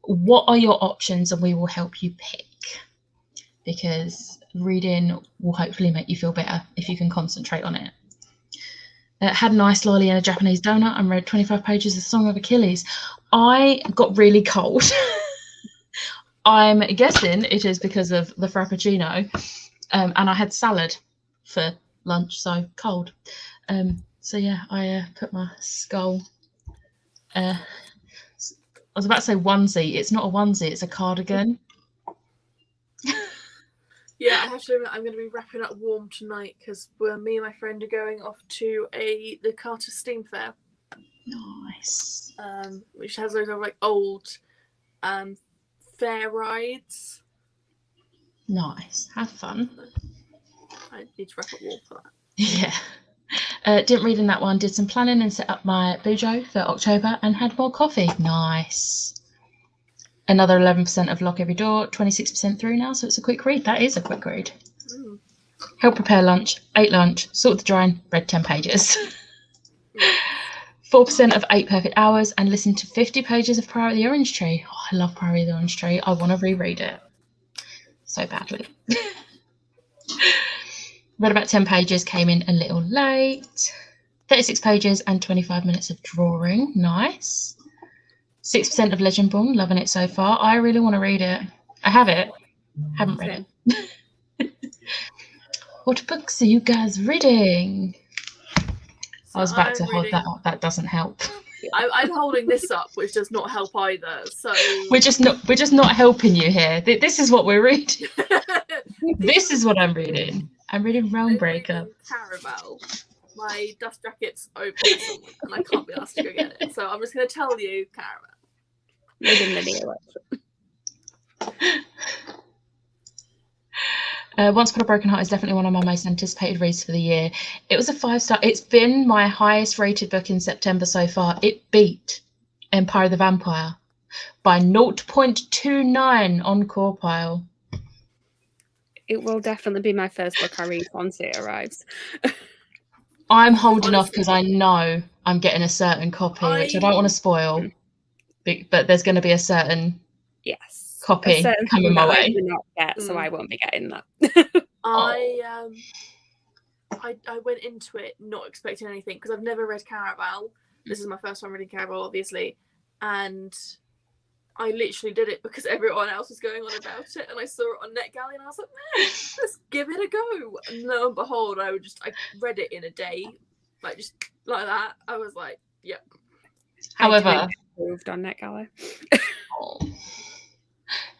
What are your options, and we will help you pick, because reading will hopefully make you feel better if you can concentrate on it. Had an ice lolly and a Japanese donut and read 25 pages of Song of Achilles. I got really cold. I'm guessing it is because of the Frappuccino, and I had salad for lunch, so cold. So yeah, I put my skull. I was about to say onesie. It's not a onesie, it's a cardigan. Yeah, I have to admit, I'm going to be wrapping up warm tonight because me and my friend are going off to the Carter Steam Fair. Nice. Which has those like old fair rides. Nice. Have fun. I need to wrap up warm for that. Yeah. Didn't read in that one. Did some planning and set up my Bujo for October and had more coffee. Nice. Another 11% of Lock Every Door, 26% through now, so it's a quick read. That is a quick read. Help prepare lunch, ate lunch, sorted the drying, read 10 pages. 4% of 8 perfect hours, and listened to 50 pages of Priory of the Orange Tree. Oh, I love Priory of the Orange Tree. I want to reread it so badly. Read about 10 pages, came in a little late. 36 pages and 25 minutes of drawing. Nice. 6% of Legendborn, loving it so far. I really want to read it. I have it. Haven't read it. What books are you guys reading? I was about to hold that up. That doesn't help. I'm holding this up, which does not help either. So we're just not helping you here. This is what we're reading. This is what I'm reading. I'm reading Realm Breaker. Caraval. My dust jacket's open and I can't be asked to go get it. So I'm just going to tell you, Caraval. Within the near Once Upon a Broken Heart is definitely one of my most anticipated reads for the year. It was a 5-star. It's been my highest rated book in September so far. It beat Empire of the Vampire by 0.29 on Corepile. It will definitely be my first book I read once it arrives. I'm holding off because I know I'm getting a certain copy, which I don't want to spoil. But there's going to be a certain copy coming my way. I do not get, so I won't be getting that. I went into it not expecting anything because I've never read Caraval. This is my first time reading Caraval, obviously, and I literally did it because everyone else was going on about it, and I saw it on NetGalley, and I was like, let's give it a go. And lo and behold, I read it in a day, just like that. I was like, yep. However, moved on NetGalley.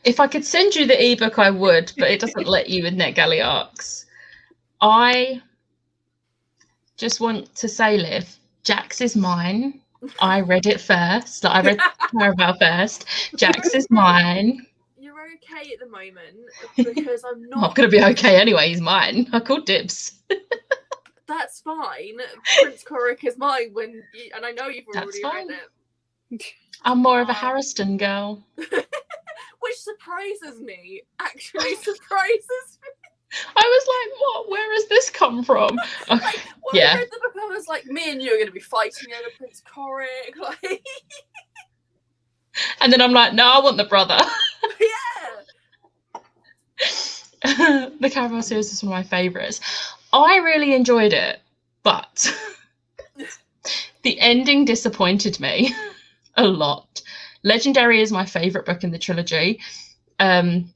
If I could send you the ebook, I would, but it doesn't let you with NetGalley Arcs. I just want to say, Liv, Jax is mine. I read it first. I read Caraval first. Jax is mine. You're okay at the moment because I'm not. I'm going to be okay anyway. He's mine. I called dibs. That's fine. Prince Coric is mine and I know you've already read it. I'm more of a Harriston girl. Which surprises me. Actually surprises me. I was like, what? Where has this come from? When I read the book, I was like, me and you are going to be fighting over Prince Coric. And then I'm like, no, I want the brother. Yeah. The Caraval series is one of my favourites. I really enjoyed it, but the ending disappointed me a lot. Legendary is my favourite book in the trilogy, and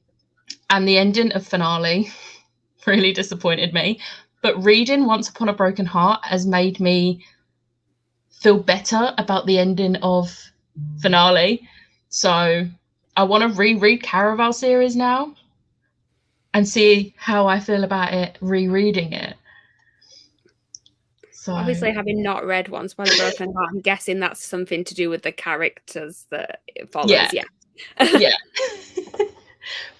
the ending of Finale really disappointed me. But reading Once Upon a Broken Heart has made me feel better about the ending of Finale. So I want to reread Caraval series now and see how I feel about it rereading it. So obviously, having not read Once Upon a Broken Heart, I'm guessing that's something to do with the characters that it follows. Yeah.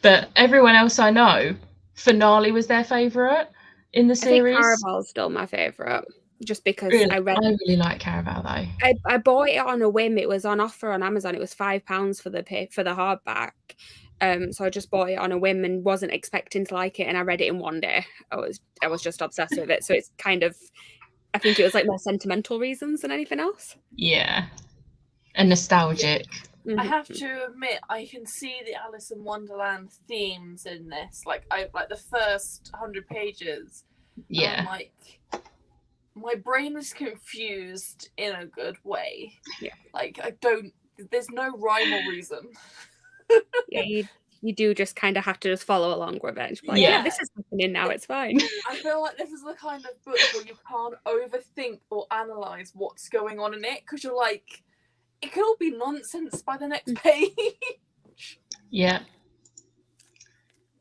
But everyone else I know, Finale was their favourite in the series. I think Caraval's still my favourite, just because really? I really like Caraval though. I bought it on a whim. It was on offer on Amazon. It was £5 for the hardback. So I just bought it on a whim and wasn't expecting to like it, and I read it in one day. I was just obsessed with it. So it's kind of, I think it was more sentimental reasons than anything else. Yeah, and nostalgic. Mm-hmm. I have to admit, I can see the Alice in Wonderland themes in this. I like the first 100 pages. Yeah. My brain is confused in a good way. Yeah. There's no rhyme or reason. Yeah, you do just kind of have to just follow along with it. Yeah, this is happening now, it's fine. I feel like this is the kind of book where you can't overthink or analyse what's going on in it, because you're like, it could all be nonsense by the next page. Yeah.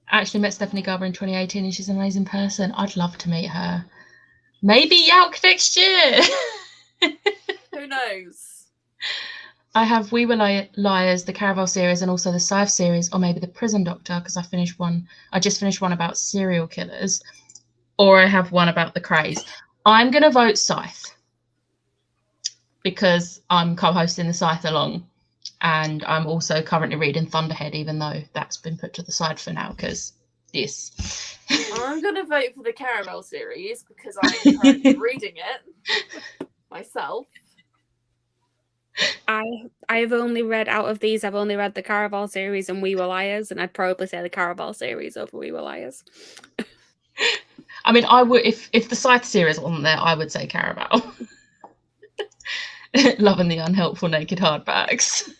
I actually met Stephanie Garber in 2018 and she's an amazing person. I'd love to meet her. Maybe Yalk next year. Who knows? I have We Were Liars, the Caraval series, and also the Scythe series, or maybe the Prison Doctor, because I just finished one about serial killers, or I have one about the Krays. I'm going to vote Scythe because I'm co-hosting the Scythe along, and I'm also currently reading Thunderhead, even though that's been put to the side for now because this. I'm going to vote for the Caraval series because I'm currently reading it myself. I've only read, out of these, I've only read the Caraval series and We Were Liars, and I'd probably say the Caraval series over We Were Liars. I mean, I would, if the Scythe series wasn't there, I would say Caraval. Loving the unhelpful naked hardbacks.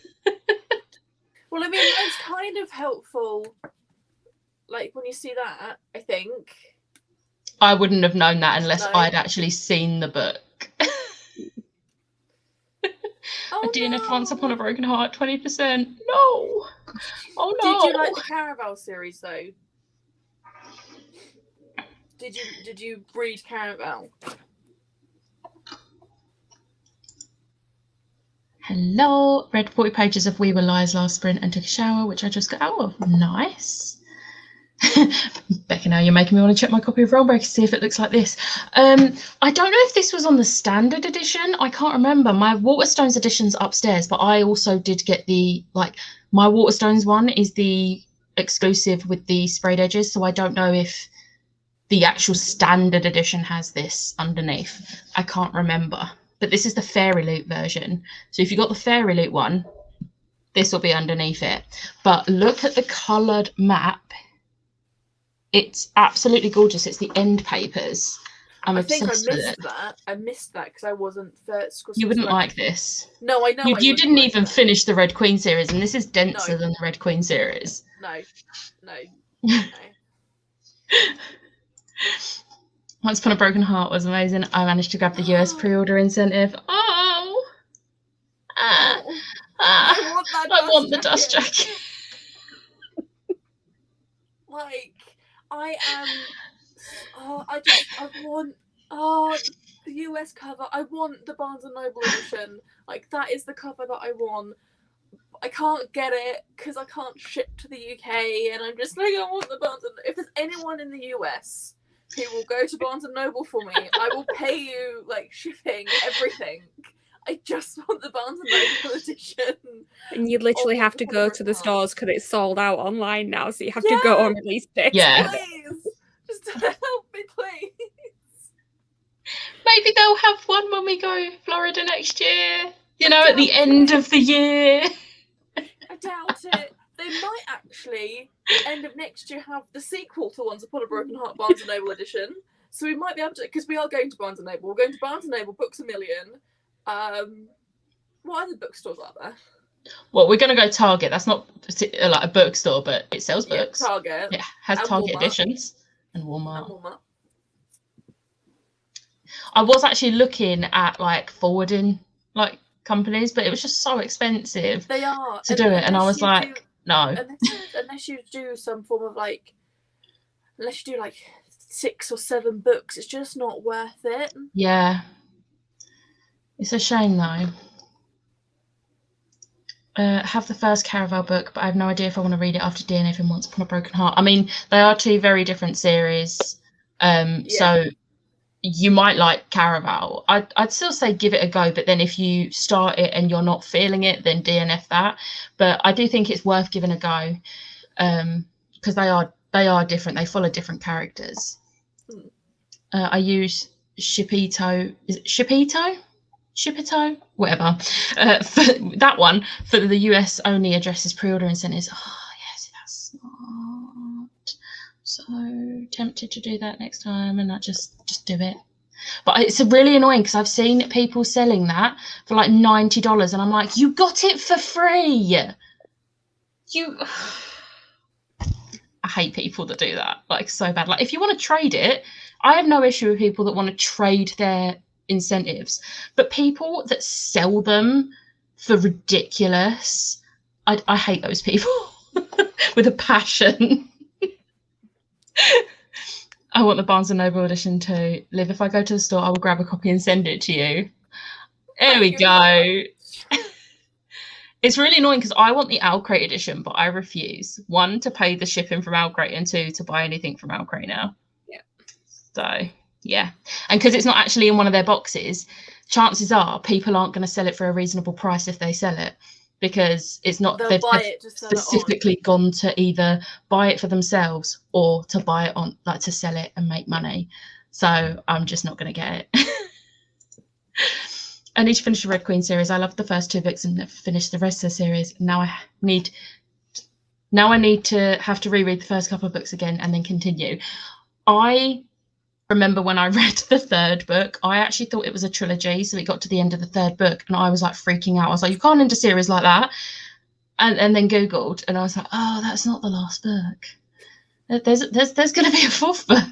Well, I mean, it's kind of helpful, when you see that, I think. I wouldn't have known that unless I'd actually seen the book. Oh, a DNF Once Upon a Broken Heart, 20%. No. Oh no. Did you like the Caraval series though? Did you read Caraval? Hello. Read 40 pages of We Were Liars last sprint and took a shower, which I just got out of. Nice. Becca, now you're making me want to check my copy of Realmbreaker to see if it looks like this. I don't know if this was on the standard edition. I can't remember. My Waterstones edition's upstairs, but I also did get the, like, my Waterstones one is the exclusive with the sprayed edges, so I don't know if the actual standard edition has this underneath. I can't remember. But this is the Fairy Loot version. So if you got the Fairy Loot one, this will be underneath it. But look at the coloured map. It's absolutely gorgeous. It's the end papers. I think I missed that. I missed that because I wasn't first. You wouldn't like this. No, I know. You didn't even finish the Red Queen series, and this is denser than the Red Queen series. No. Once Upon a Broken Heart was amazing. I managed to grab the US pre-order incentive. I want the dust jacket. Like, I want the US cover. I want the Barnes & Noble edition. Like, that is the cover that I want. I can't get it because I can't ship to the UK, and I'm just like, I want the Barnes & Noble. If there's anyone in the US who will go to Barnes & Noble for me, I will pay you, like, shipping, everything. I just want the Barnes & Noble edition. And you literally have to go to the stores because it's sold out online now, so you have to go on release day. Yeah. Please. Just help me, please. Maybe they'll have one when we go Florida next year. You know, at the end of the year. I doubt it. They might actually, end of next year, have the sequel to Once Upon a Broken Heart Barnes & Noble edition. So we might be able to, because we are going to Barnes & Noble. We're going to Barnes & Noble, Books A Million. What other bookstores are there? Well, we're going to go Target. That's not like a bookstore, but it sells books. Yeah, Target. Yeah, has and Target Walmart. editions. And Walmart. I was actually looking at, like, forwarding, like, companies, but it was just so expensive. They are. To do it, and I was like, no. Unless you do some form of, like, unless you do, like, 6 or 7 books, it's just not worth it. Yeah. It's a shame, though. Have the first Caraval book, but I have no idea if I want to read it after DNF and Once Upon a Broken Heart. I mean, they are two very different series. So you might like Caraval. I'd still say give it a go, but then if you start it and you're not feeling it, then DNF that. But I do think it's worth giving a go, because they are different. They follow different characters. I use Shipito. Is it Shipito? Shipito? Whatever. For that one, for the US only addresses pre-order incentives. Oh, yes, that's smart. So tempted to do that next time and not just do it. But it's really annoying because I've seen people selling that for like $90 and I'm like, you got it for free. I hate people that do that, like, so bad. Like, if you want to trade it, I have no issue with people that want to trade their incentives, but people that sell them for ridiculous, I hate those people with a passion. I want the Barnes & Noble edition too. Liv, if I go to the store, I will grab a copy and send it to you. There we go. It's really annoying because I want the Owlcrate edition, but I refuse. 1, to pay the shipping from Owlcrate, and 2, to buy anything from Owlcrate now. Yeah. So, yeah. And because it's not actually in one of their boxes, chances are people aren't going to sell it for a reasonable price if they sell it, because it's not, they've specifically gone to either buy it for themselves or to buy it on, like, to sell it and make money. So I'm just not going to get it. I need to finish the Red Queen series. I loved the first 2 books and finish the rest of the series. Now I need to have to reread the first couple of books again and then continue. I remember when I read the 3rd book, I actually thought it was a trilogy. So it got to the end of the 3rd book and I was like freaking out. I was like, you can't end a series like that. And then Googled and I was like, oh, that's not the last book. There's going to be a 4th book.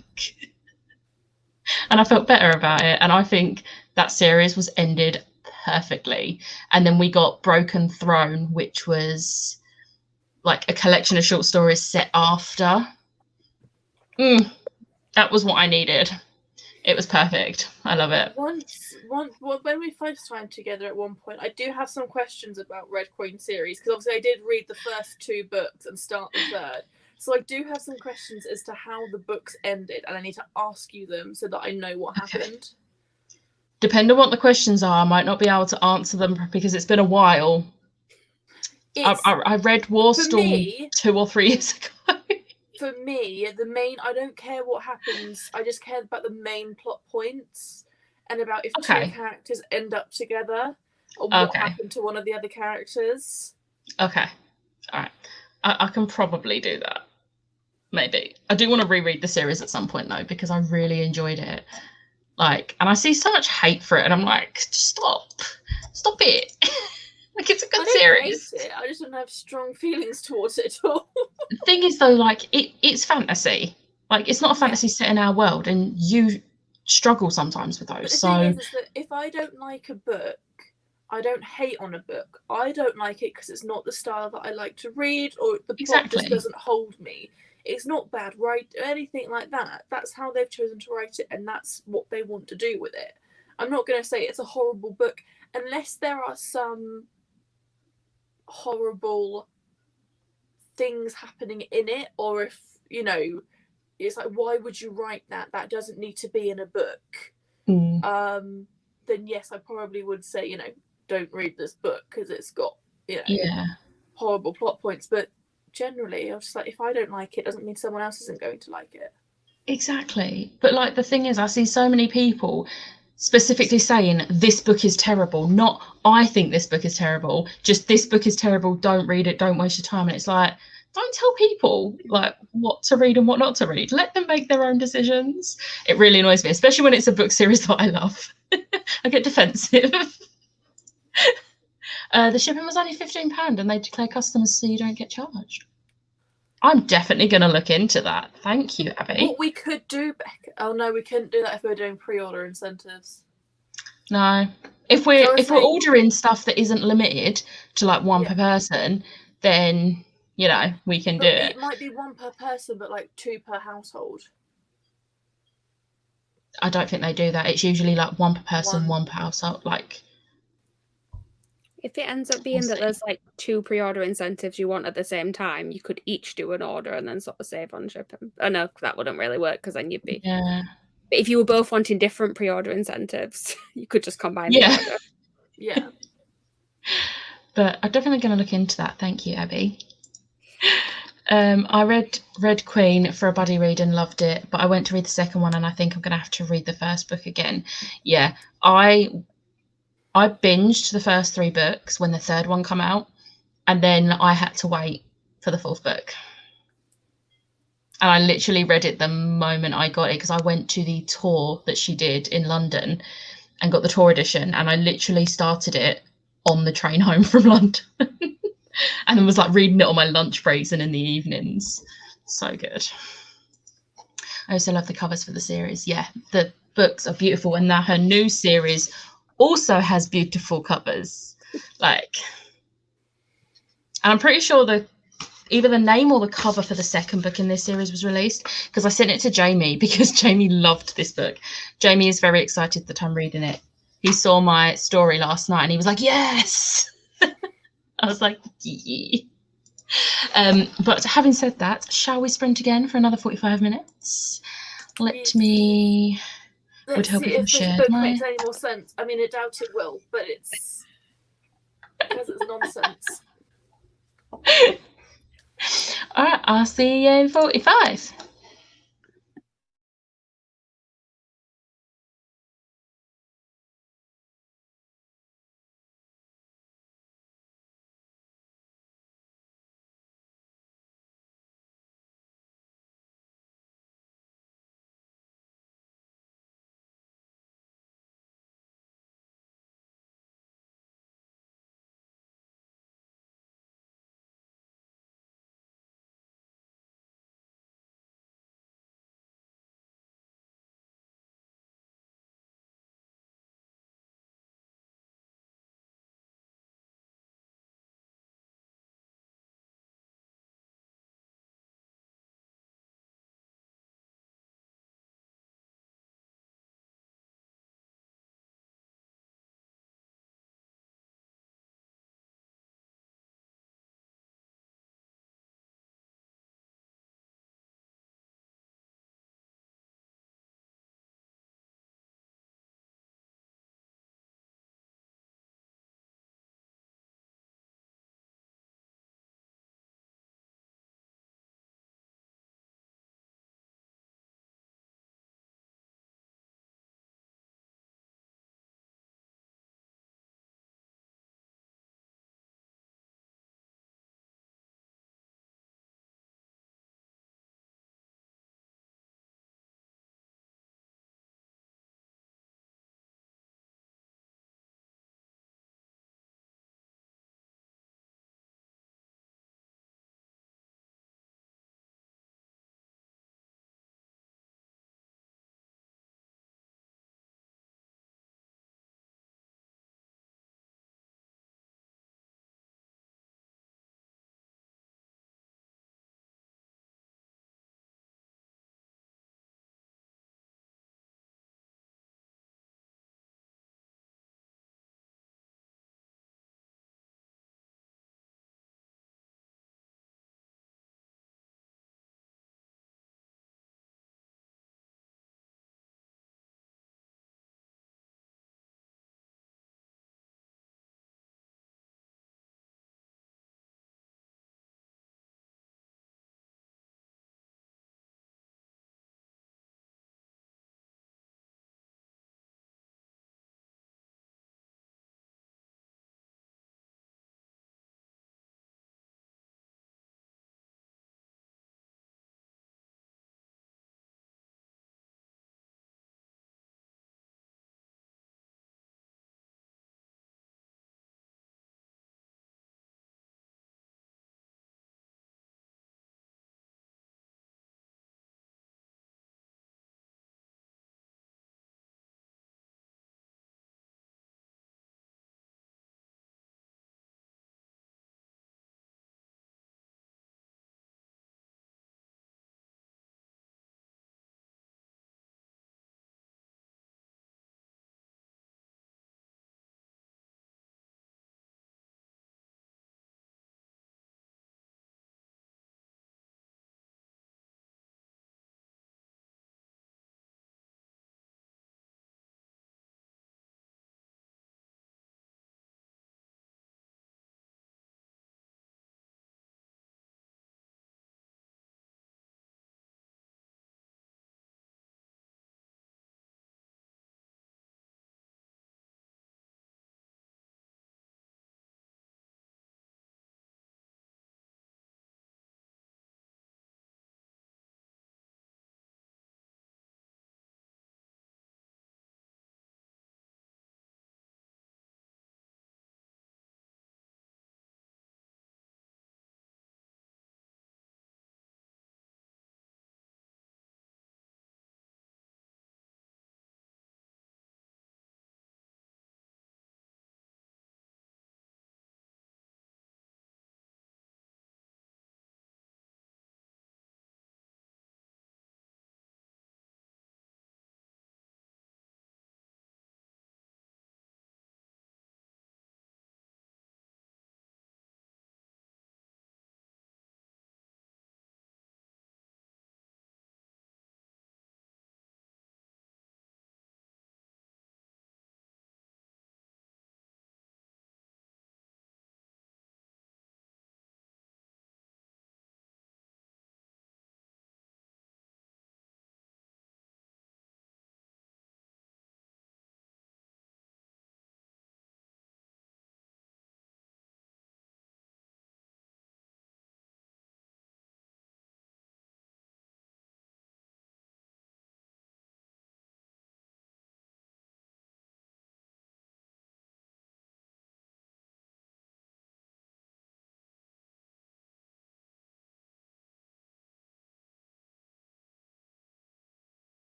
And I felt better about it. And I think that series was ended perfectly. And then we got Broken Throne, which was like a collection of short stories set after. And That was what I needed. It was perfect. I love it. When we FaceTimed together at one point, I do have some questions about Red Queen series, because obviously I did read the first 2 books and start the third. So I do have some questions as to how the books ended, and I need to ask you them so that I know what happened. Depending on what the questions are, I might not be able to answer them because it's been a while. I read Warstorm 2 or 3 years ago. For me, I don't care what happens. I just care about the main plot points and about if 2 characters end up together or what happened to one of the other characters. Okay. All right. I can probably do that. Maybe. I do want to reread the series at some point, though, because I really enjoyed it. Like, and I see so much hate for it, and I'm like, stop it. Like, it's a good series. Hate it. I just don't have strong feelings towards it at all. The thing is, though, like, it's fantasy. Like, it's not a fantasy set in our world, and you struggle sometimes with those. But the thing is that if I don't like a book, I don't hate on a book. I don't like it because it's not the style that I like to read, or the plot just doesn't hold me. It's not bad, right? Anything like that. That's how they've chosen to write it, and that's what they want to do with it. I'm not going to say it's a horrible book unless there are some horrible things happening in it, or if, you know, it's like, why would you write that? That doesn't need to be in a book. Then yes, I probably would say, you know, don't read this book because it's got, you know, horrible plot points. But generally, I'm just like, if I don't like it, doesn't mean someone else isn't going to like it. Exactly. But like, the thing is, I see so many people specifically saying this book is terrible, not I think this book is terrible, just this book is terrible, don't read it, don't waste your time. And it's like, don't tell people like what to read and what not to read. Let them make their own decisions. It really annoys me, especially when it's a book series that I love. I get defensive. The shipping was only £15 and they declare customers so you don't get charged. I'm definitely going to look into that. Thank you, Abby. What we could do, Becca. Oh no, we couldn't do that if we were doing pre-order incentives. No, if we're ordering stuff that isn't limited to like 1 per person, then you know we can do it. It might be 1 per person, but like 2 per household. I don't think they do that. It's usually like 1 per person, 1 per household. Like, if it ends up being that there's like 2 pre-order incentives you want at the same time, you could each do an order and then sort of save on shipping. Oh no, that wouldn't really work because then you'd be. Yeah. But if you were both wanting different pre-order incentives, you could just combine the order. Yeah. But I'm definitely going to look into that. Thank you, Abby. I read Red Queen for a buddy read and loved it, but I went to read the second one and I think I'm going to have to read the first book again. Yeah, I binged the first 3 books when the third one came out, and then I had to wait for the 4th book. And I literally read it the moment I got it because I went to the tour that she did in London and got the tour edition, and I literally started it on the train home from London and then was like reading it on my lunch breaks and in the evenings. So good. I also love the covers for the series. Yeah, the books are beautiful, and now her new series also has beautiful covers. Like, and I'm pretty sure either the name or the cover for the second book in this series was released, because I sent it to Jamie because Jamie loved this book. Jamie is very excited that I'm reading it. He saw my story last night and he was like, yes. I was like, yeah. But having said that, shall we sprint again for another 45 minutes? Let's see if this book makes any more sense. I mean, I doubt it will, but it's because it's nonsense. All right, I'll see you in 45.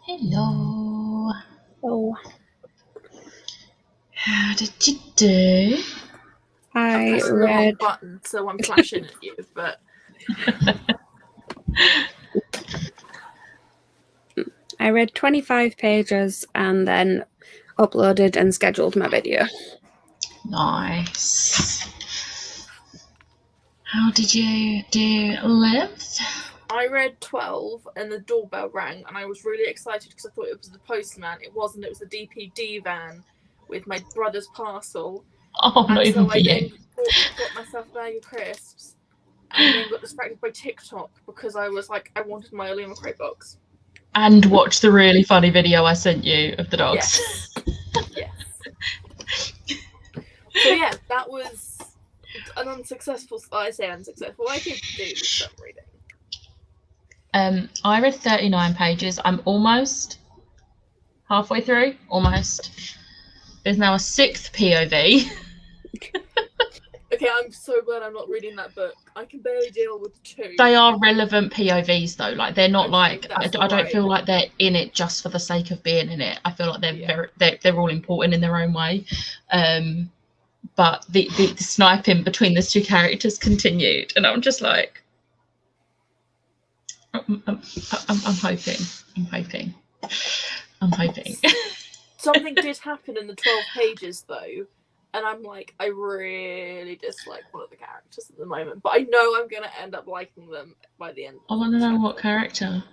Hello. Oh, How did you do? I pressing the wrong read. button, so I'm flashing at you, but I read 25 pages and then uploaded and scheduled my video. Nice. How did you do, Liv? I read 12 and the doorbell rang, and I was really excited because I thought it was the postman. It wasn't. It was the DPD van with my brother's parcel. Oh, and not even so for I you. then got myself a bag of crisps and then got distracted by TikTok because I was like, I wanted my Olima crate box. And watch the really funny video I sent you of the dogs. Yes. So yeah, that was an unsuccessful. I say unsuccessful. I could do some reading. I read 39 pages. I'm almost halfway through. Almost. There's now a 6th POV. Okay, I'm so glad I'm not reading that book. I can barely deal with 2. They are relevant POVs though. Like they're not Okay, like I don't right. feel like they're in it just for the sake of being in it. I feel like they're all important in their own way. But the sniping between the 2 characters continued, and I'm just like, I'm hoping. Something did happen in the 12 pages though, and I'm like, I really dislike one of the characters at the moment, but I know I'm gonna end up liking them by the end. I want to know what character.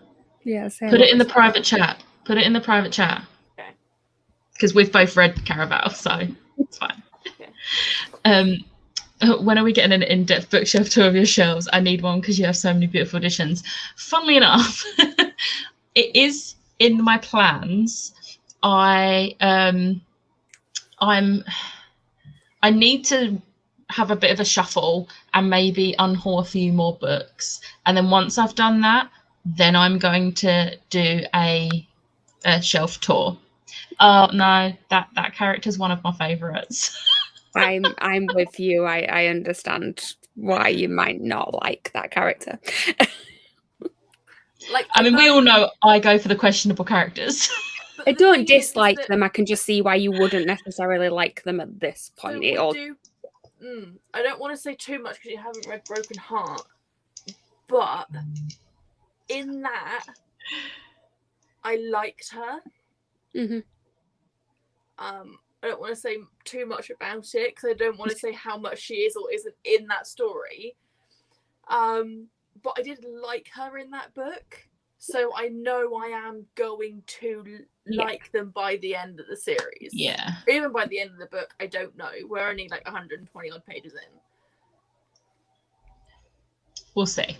Yeah, Put it in the private chat. Okay. Because we've both read Caraval, so it's fine. Okay. When are we getting an in-depth bookshelf tour of your shelves? I need one because you have so many beautiful editions. Funnily enough, it is in my plans. I need to have a bit of a shuffle and maybe unhaul a few more books. And then once I've done that, then I'm going to do a shelf tour. Oh no, that character's one of my favorites. I'm with you. I understand why you might not like that character. Like, I mean, we all know I go for the questionable characters. I don't dislike them. I can just see why you wouldn't necessarily like them at this point. I don't want to say too much because you haven't read Broken Heart, but in that, I liked her. Mm-hmm. I don't want to say too much about it because I don't want to say how much she is or isn't in that story. But I did like her in that book, so I know I am going to like them by the end of the series. Yeah. Or even by the end of the book, I don't know. We're only like 120 odd pages in. We'll see.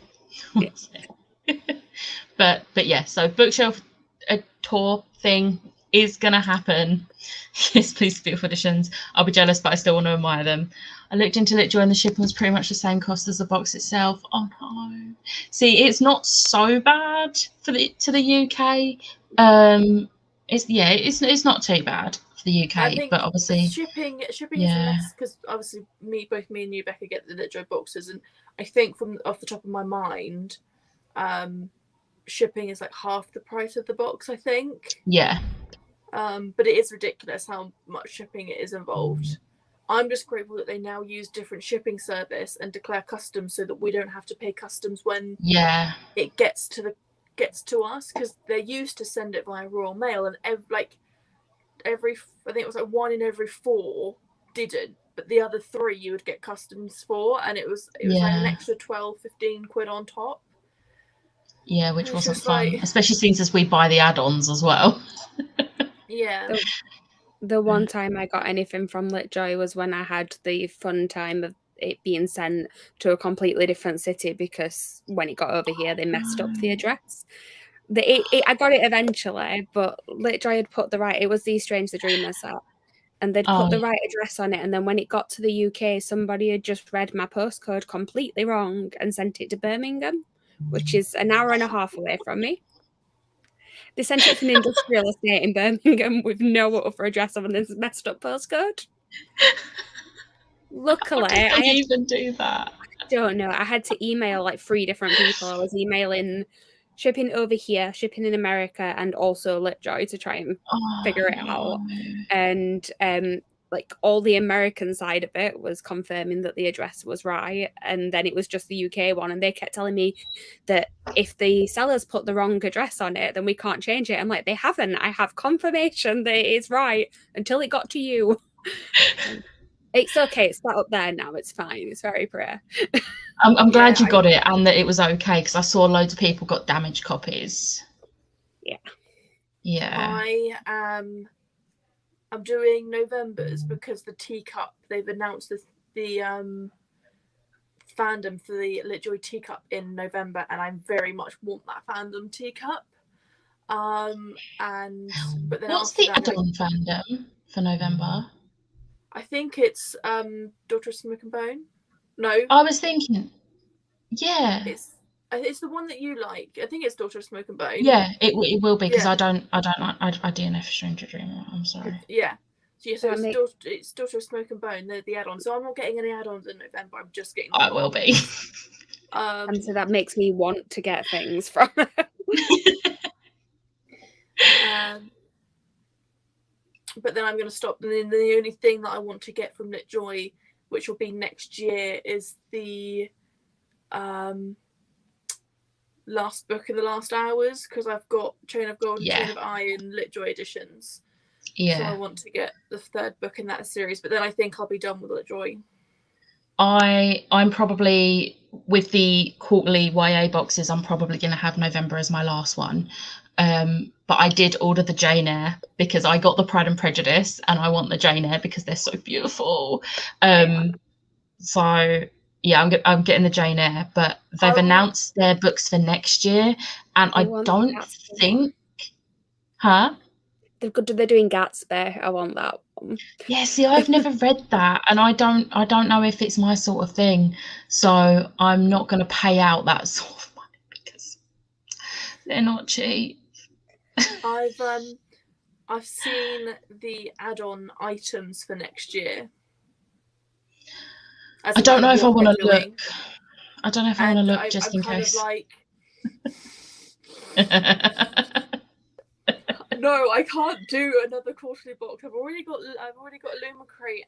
But yeah, so bookshelf tour thing is gonna happen. Yes, please, beautiful editions. I'll be jealous, but I still want to admire them. I looked into Litjoy and the shipping was pretty much the same cost as the box itself. Oh no. See, it's not so bad to the UK. It's not too bad for the UK, but obviously shipping is less because obviously both me and you, Becca, get the Litjoy boxes, and I think from off the top of my mind, shipping is like half the price of the box, I think. Yeah. But it is ridiculous how much shipping it is involved. I'm just grateful that they now use different shipping service and declare customs so that we don't have to pay customs when it gets to us, because they used to send it via Royal Mail, and every I think it was like 1 in every 4 didn't, but the other 3 you would get customs for, and it was like an extra 12-15 quid on top. Yeah, which wasn't fun, especially since we buy the add-ons as well. Yeah. The one time I got anything from Litjoy was when I had the fun time of it being sent to a completely different city, because when it got over here, they messed up the address. I got it eventually, but Litjoy had put it was the Strange the Dreamer set, and they'd put the right address on it, and then when it got to the UK, somebody had just read my postcode completely wrong and sent it to Birmingham, which is an hour and a half away from me. They sent it to an industrial estate in Birmingham with no other address other than this messed up postcode. Luckily, how did they even do that? I don't know. I had to email like 3 different people. I was emailing shipping over here, shipping in America, and also LitJoy to try and figure it out. And like all the American side of it was confirming that the address was right, and then it was just the UK one, and they kept telling me that if the sellers put the wrong address on it, then we can't change it. I'm like, they haven't. I have confirmation that it is right until it got to you. It's okay. It's not up there now. It's fine. It's very pretty. I'm glad you got it and that it was okay, because I saw loads of people got damaged copies. Yeah. I'm doing November's because the teacup, they've announced the fandom for the LitJoy teacup in November, and I very much want that fandom teacup. But then what's the add-on fandom for November? I think it's Daughter of Smoke and Bone. No, I was thinking, yeah, it's the one that you like. I think it's Daughter of Smoke and Bone. Yeah, it will be, because I DNF Stranger Dreamer. I'm sorry. Yeah. So it's Daughter of Smoke and Bone, the add-on. So I'm not getting any add-ons in November. I'm just getting. I will be. And so that makes me want to get things from it. But then I'm going to stop. And then the only thing that I want to get from LitJoy, which will be next year, is the last book in the last hours, because I've got Chain of Gold and Chain of Iron LitJoy editions. Yeah. So I want to get the third book in that series, but then I think I'll be done with LitJoy. I'm probably, with the quarterly YA boxes, I'm probably going to have November as my last one. But I did order the Jane Eyre because I got the Pride and Prejudice, and I want the Jane Eyre because they're so beautiful. So yeah, I'm getting the Jane Eyre, but they've announced their books for next year, and I don't think, They're doing Gatsby. I want that one. Yeah, see, I've never read that, and I don't know if it's my sort of thing, so I'm not going to pay out that sort of money because they're not cheap. I've seen the add-on items for next year. I don't know if I want to look. I don't know if I want to look just in case. Kind of like, no, I can't do another quarterly box. I've already got Illumicrate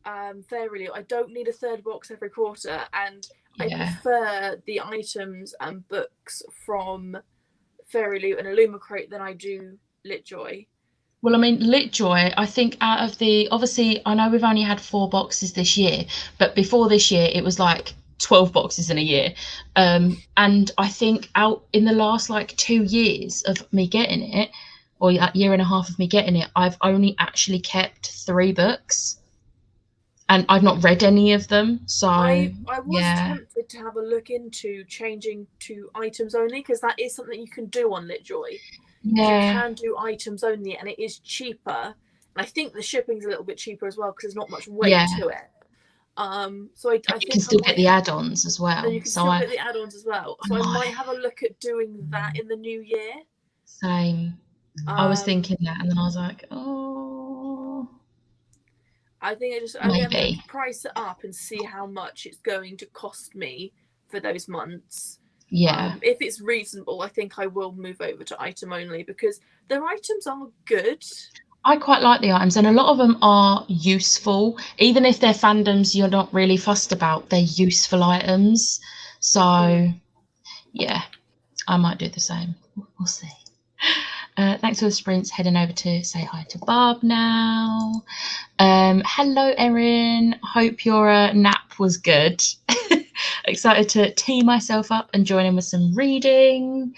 and Fairy. I don't need a third box every quarter, and I prefer the items and books from Fairy Loot and Illumicrate than I do LitJoy. Well, I mean, LitJoy, I think out of the, obviously, I know we've only had 4 boxes this year, but before this year, it was like 12 boxes in a year. And I think out in the last like 2 years of me getting it, or a year and a half of me getting it, I've only actually kept 3 books. And I've not read any of them. So I was tempted to have a look into changing to items only, because that is something you can do on LitJoy. Yeah. You can do items only, and it is cheaper. And I think the shipping's a little bit cheaper as well, because there's not much weight to it. So I think you can still get the add-ons as well. And you can still get the add-ons as well. So I might have a look at doing that in the new year. Same. I was thinking that, and then I was like, oh. I think I'm going to price it up and see how much it's going to cost me for those months. Yeah. If it's reasonable, I think I will move over to item only, because their items are good. I quite like the items, and a lot of them are useful. Even if they're fandoms you're not really fussed about, they're useful items. So, yeah, I might do the same. We'll see. Thanks for the sprints. Heading over to say hi to Barb now. Hello, Erin. Hope your nap was good. Excited to tee myself up and join in with some reading.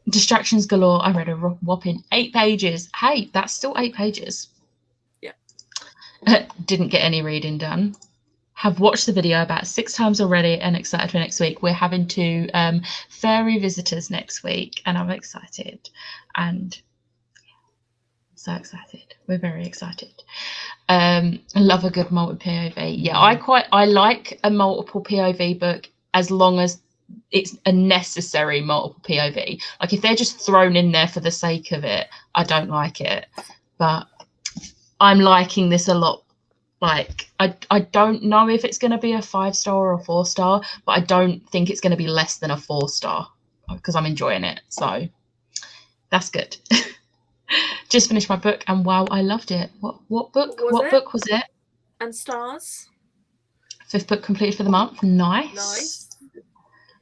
Distractions galore. I read a whopping 8 pages. Hey, that's still 8 pages. Yeah. Didn't get any reading done. Have watched the video about 6 times already and excited for next week. We're having 2 fairy visitors next week, and I'm excited. And so excited. We're very excited. I love a good multi-POV. Yeah, I like a multiple POV book as long as it's a necessary multiple POV. Like if they're just thrown in there for the sake of it, I don't like it. But I'm liking this a lot Like, I don't know if it's going to be a 5-star or a 4-star, but I don't think it's going to be less than a 4-star because I'm enjoying it. So that's good. Just finished my book and wow, I loved it. What book? What book was it? And stars? 5th book completed for the month. Nice.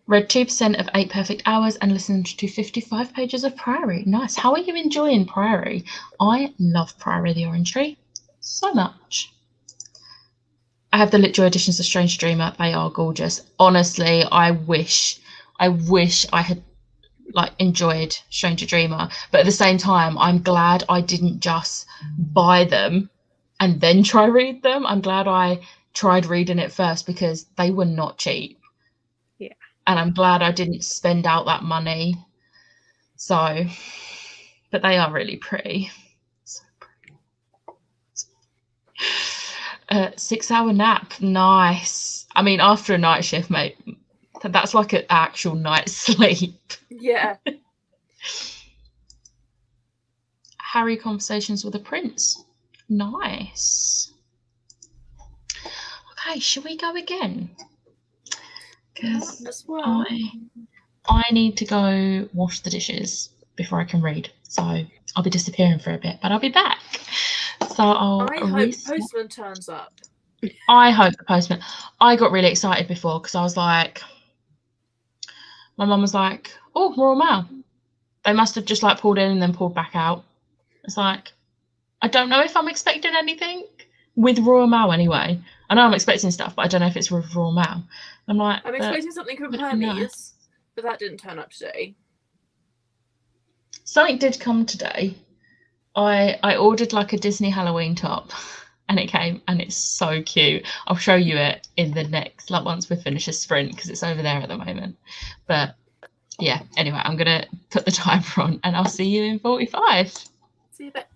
Read 2% of 8 Perfect Hours and listened to 55 pages of Priory. Nice. How are you enjoying Priory? I love Priory the Orange Tree so much. I have the Litjoy editions of Strange Dreamer. They are gorgeous. Honestly, I wish I had like enjoyed Stranger Dreamer, but at the same time, I'm glad I didn't just buy them and then try read them. I'm glad I tried reading it first because they were not cheap. Yeah. And I'm glad I didn't spend out that money. So, but they are really pretty. So pretty. 6-hour nap. Nice. I mean, after a night shift, mate, that's like an actual night's sleep. Yeah. Harry Conversations with a Prince. Nice. Okay, should we go again? Because I need to go wash the dishes before I can read. So I'll be disappearing for a bit, but I'll be back. So I hope the postman turns up. I hope the postman. I got really excited before because I was like, my mum was like, oh, Royal Mail. They must have just like pulled in and then pulled back out. It's like, I don't know if I'm expecting anything with Royal Mail anyway. I know I'm expecting stuff, but I don't know if it's with Royal Mail. I'm like, I'm expecting something from Hermes, but that didn't turn up today. Something did come today. I ordered like a Disney Halloween top and it came and it's so cute. I'll show you it in the next, like once we finish a sprint because it's over there at the moment. But yeah, anyway, I'm going to put the timer on and I'll see you in 45. See you a bit.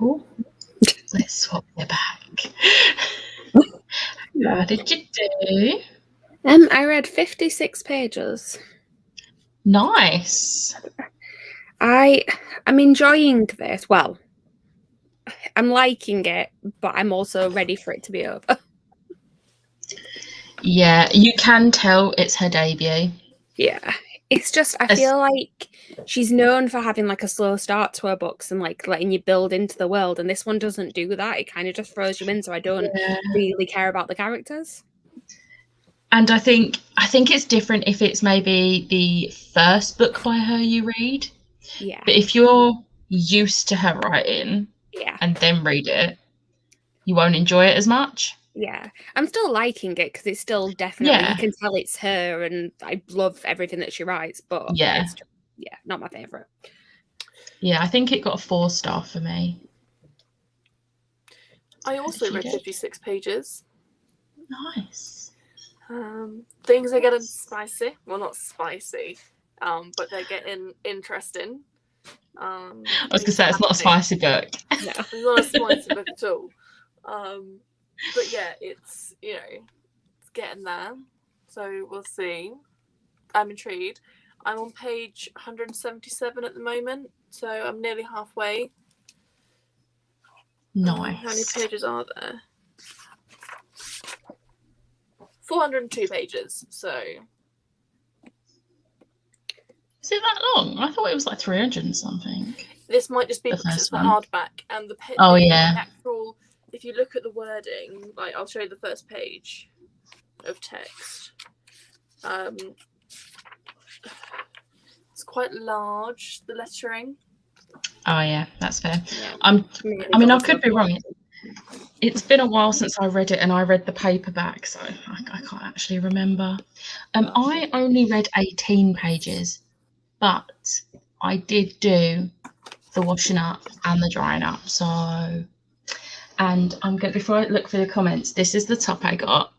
Ooh. Let's swap it back. How did you do? I read 56 pages. Nice. I'm enjoying this. Well, I'm liking it, but I'm also ready for it to be over. Yeah, you can tell it's her debut. Yeah. It's just, I feel like she's known for having like a slow start to her books and like letting you build into the world, and this one doesn't do that. It kind of just throws you in, so I don't really care about the characters. And I think it's different if it's maybe the first book by her you read. Yeah. But if you're used to her writing and then read it, you won't enjoy it as much. Yeah, I'm still liking it because it's still definitely, you can tell it's her, and I love everything that she writes, but it's just, not my favourite. Yeah, I think it got a 4-star for me. I also read 56 pages. Nice. Things are getting spicy. Well, not spicy, but they're getting interesting. I was going to say, it's not a spicy book. No, it's not a spicy book at all. But yeah, it's, it's getting there. So we'll see. I'm intrigued. I'm on page 177 at the moment, so I'm nearly halfway. Nice. How many pages are there? 402 pages, so... Is it that long? I thought it was like 300 and something. This might just be because it's the hardback and the actual... If you look at the wording, like I'll show you the first page of text. It's quite large, the lettering. Oh yeah, that's fair. Yeah. I mean, I could be wrong. It's been a while since I read it, and I read the paperback, so I can't actually remember. I only read 18 pages, but I did do the washing up and the drying up, so... And I'm going to, before I look for the comments, this is the top I got.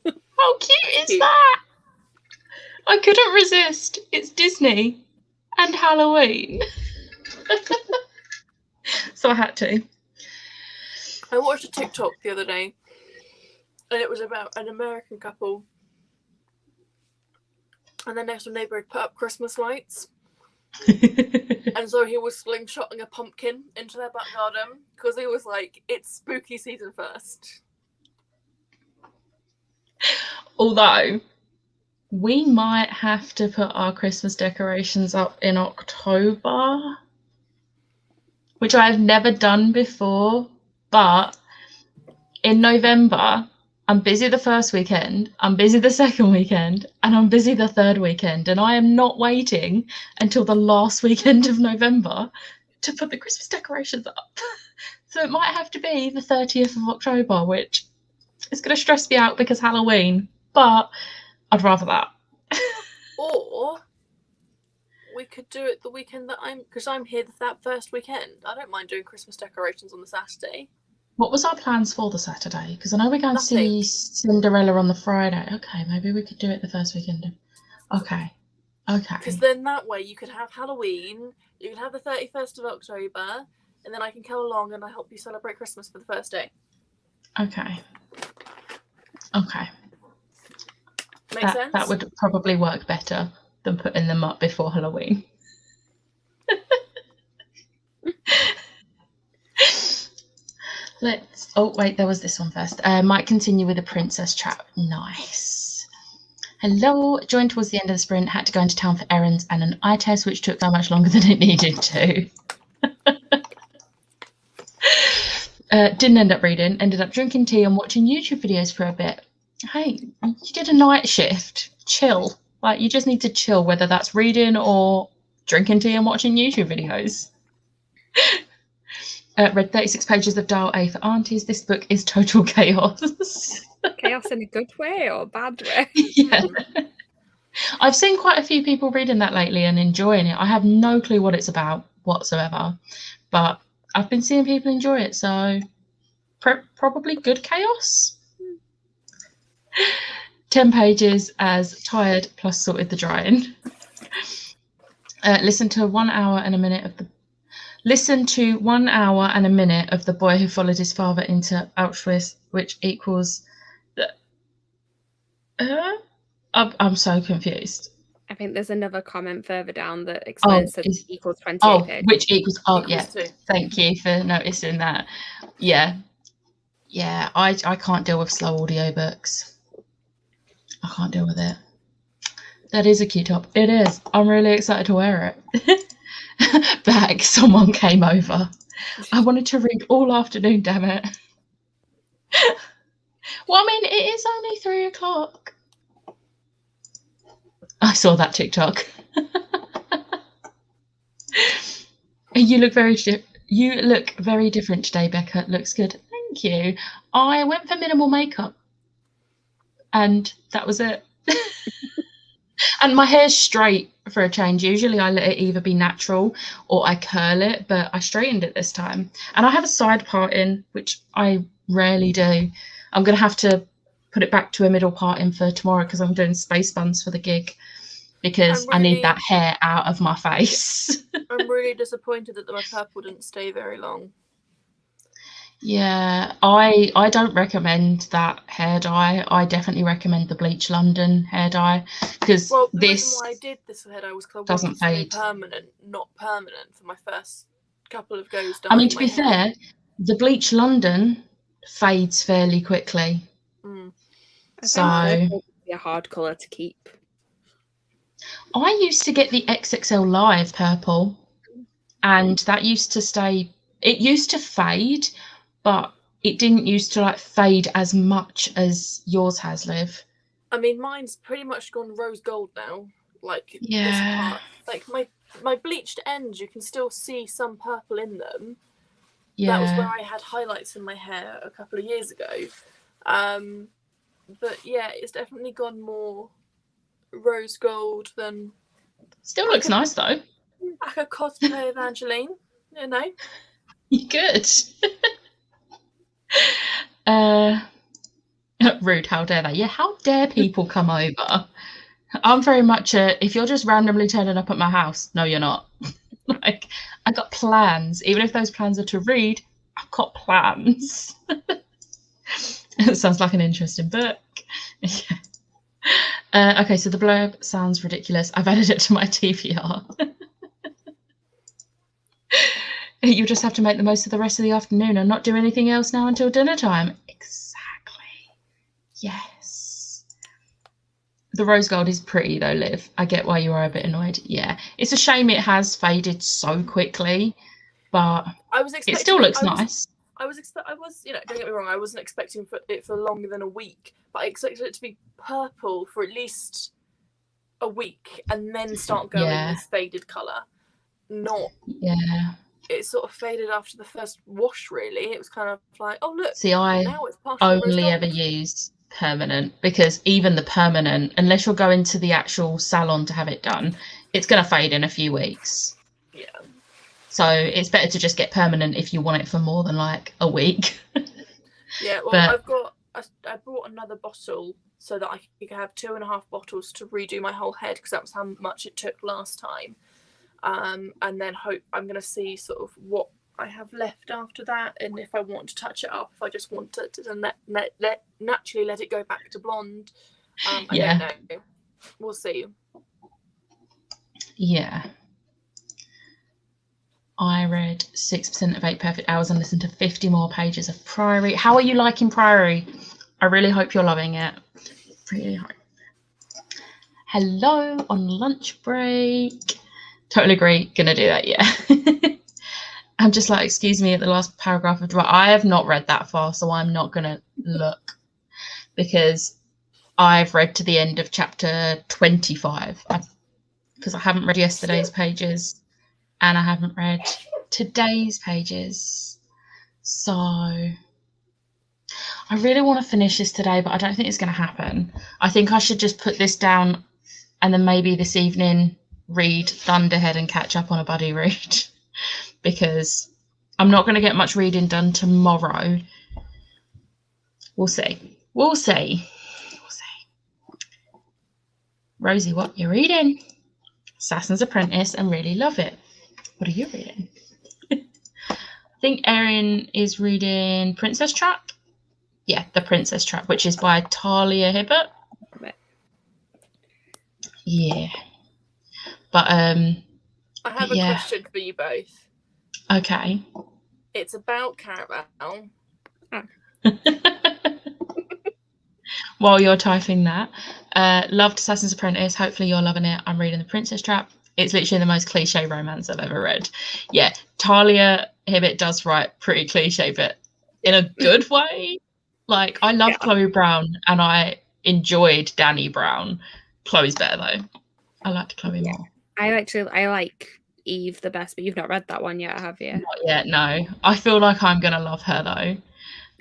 How cute is that? I couldn't resist. It's Disney and Halloween. So I had to. I watched a TikTok the other day, and it was about an American couple, and their next door neighbour had put up Christmas lights. And so he was slingshotting a pumpkin into their back garden because he was like, it's spooky season first. Although we might have to put our Christmas decorations up in October, which I've never done before, but in November I'm busy the first weekend, I'm busy the second weekend, and I'm busy the third weekend, and I am not waiting until the last weekend of November to put the Christmas decorations up. So it might have to be the 30th of October, which is going to stress me out because Halloween, but I'd rather that. Or we could do it the weekend that because I'm here that first weekend. I don't mind doing Christmas decorations on the Saturday. What was our plans for the Saturday? Because I know we're going to see Cinderella on the Friday. Okay, maybe we could do it the first weekend. Okay. Because then that way you could have Halloween, you could have the 31st of October, and then I can come along and I help you celebrate Christmas for the first day. Okay. Make sense? That would probably work better than putting them up before Halloween. There was this one first. Might continue with the princess trap. Nice. Hello. Joined towards the end of the sprint. Had to go into town for errands and an eye test, which took so much longer than it needed to. Didn't end up reading. Ended up drinking tea and watching YouTube videos for a bit. Hey, you did a night shift. Chill. Like, you just need to chill, whether that's reading or drinking tea and watching YouTube videos. Read 36 pages of Dial A for Aunties. This book is total chaos. Chaos in a good way or a bad way? Yeah. I've seen quite a few people reading that lately and enjoying it. I have no clue what it's about whatsoever, but I've been seeing people enjoy it, so probably good chaos. 10 pages as tired plus sorted the drying. Listen to 1 hour and a minute of the Listen to 1 hour and a minute of the boy who followed his father into Auschwitz, which equals I'm so confused. I think there's another comment further down that explains that equals 28 pages. Which equals, equals 2. Thank you for noticing that. Yeah, I can't deal with slow audiobooks. I can't deal with it. That is a cute top. It is. I'm really excited to wear it. Back, someone came over. I wanted to read all afternoon, damn it. Well, I mean, it is only 3 o'clock. I saw that TikTok. You look very different today, Becca. Looks good. Thank you. I went for minimal makeup, and that was it. And my hair's straight for a change. Usually I let it either be natural or I curl it, but I straightened it this time. And I have a side part in, which I rarely do. I'm going to have to put it back to a middle part in for tomorrow because I'm doing space buns for the gig, because I need that hair out of my face. I'm really disappointed that my purple didn't stay very long. Yeah, I don't recommend that hair dye. I definitely recommend the Bleach London hair dye, because the reason why I did this hair dye was because I wanted fade. Permanent, not permanent, for my first couple of goes down. I mean, to be fair, the Bleach London fades fairly quickly. So it would be a hard colour to keep. I used to get the XXL Live purple, and that used to stay. It used to fade, but it didn't used to like fade as much as yours has, Liv. I mean, mine's pretty much gone rose gold now. Like, yeah, this part, like my bleached ends, you can still see some purple in them. Yeah, that was where I had highlights in my hair a couple of years ago. But yeah, it's definitely gone more rose gold than. Still looks nice though. Like a cosplay of Angeline, you know. Good. Rude, how dare they? Yeah, how dare people come over? I'm very much if you're just randomly turning up at my house, no, you're not. Like, I got plans. Even if those plans are to read, I've got plans. It sounds like an interesting book. Okay, so the blurb sounds ridiculous. I've added it to my TBR. You just have to make the most of the rest of the afternoon and not do anything else now until dinner time. Exactly. Yes. The rose gold is pretty though, Liv. I get why you are a bit annoyed. Yeah. It's a shame it has faded so quickly, but it still looks nice. I was, you know, don't get me wrong, I wasn't expecting it for longer than a week, but I expected it to be purple for at least a week and then start going this faded colour. It sort of faded after the first wash, really. It was kind of like, oh, look. See, I only ever used permanent, because even the permanent, unless you're going to the actual salon to have it done, it's going to fade in a few weeks. Yeah. So it's better to just get permanent if you want it for more than like a week. Yeah, well, I brought another bottle so that I could have 2.5 bottles to redo my whole head, because that was how much it took last time. And then I'm going to see sort of what I have left after that, and if I want to touch it up, if I just want to naturally let it go back to blonde. I don't know. We'll see. Yeah. I read 6% of 8 Perfect Hours and listened to 50 more pages of Priory. How are you liking Priory? I really hope you're loving it. Really hope. Hello on lunch break. Totally agree. Gonna do that, yeah. I'm just like, excuse me, at the last paragraph of I have not read that far, so I'm not gonna look, because I've read to the end of chapter 25, because I haven't read yesterday's pages and I haven't read today's pages. So I really want to finish this today, but I don't think it's going to happen. I think I should just put this down and then maybe this evening read Thunderhead and catch up on a buddy read, because I'm not going to get much reading done tomorrow. We'll see. We'll see. We'll see. Rosie, what you reading? Assassin's Apprentice and really love it. What are you reading? think Erin is reading Princess Trap. Yeah, The Princess Trap, which is by Talia Hibbert. Yeah. But I have a question for you both. Okay. It's about Caraval. While you're typing that, loved Assassin's Apprentice. Hopefully you're loving it. I'm reading The Princess Trap. It's literally the most cliche romance I've ever read. Yeah, Talia Hibbert does write pretty cliche, but in a good way. Like, I love Chloe Brown, and I enjoyed Dani Brown. Chloe's better though. I liked Chloe more. I like Eve the best, but you've not read that one yet, have you? Not yet, no. I feel like I'm gonna love her though.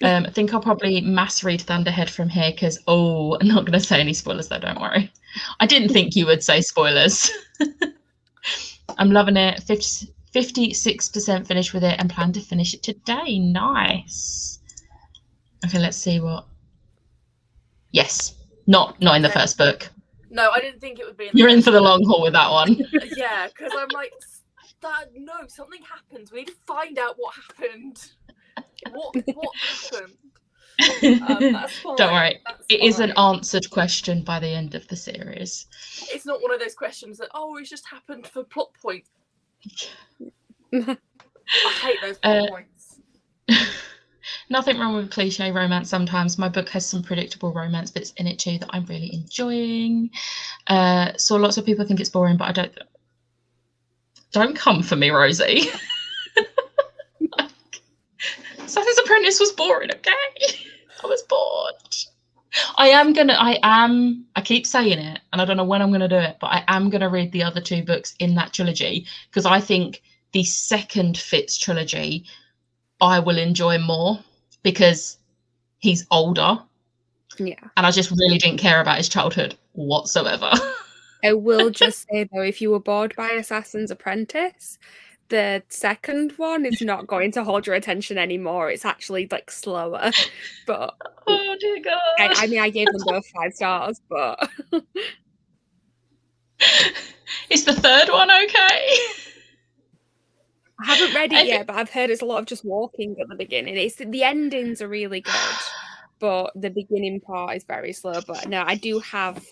I think I'll probably mass read Thunderhead from here because, I'm not going to say any spoilers though, don't worry. I didn't think you would say spoilers. I'm loving it. 56% finished with it and plan to finish it today. Nice. Okay, let's see what. Yes, not in the first book. No, I didn't think it would be. You're in for the long haul with that one. Yeah, because I'm like, no, something happens. We need to find out what happened. What happened? That's fine. Don't worry. It is an answered question by the end of the series. It's not one of those questions that, it just happened for plot point. I hate those plot points. Nothing wrong with cliche romance sometimes. My book has some predictable romance bits in it too that I'm really enjoying. So lots of people think it's boring, but I don't come for me, Rosie. Assassin's Apprentice was boring, okay? I was bored. I keep saying it, and I don't know when I'm going to do it, but I am going to read the other 2 books in that trilogy, because I think the second Fitz trilogy I will enjoy more, because he's older. Yeah. And I just really didn't care about his childhood whatsoever. I will just say, though, if you were bored by Assassin's Apprentice, the second one is not going to hold your attention anymore. It's actually like slower, but oh dear God! I mean, I gave them both 5 stars, but is the third one okay? I haven't read it yet, but I've heard it's a lot of just walking at the beginning. The endings are really good, but the beginning part is very slow. But no, I do have.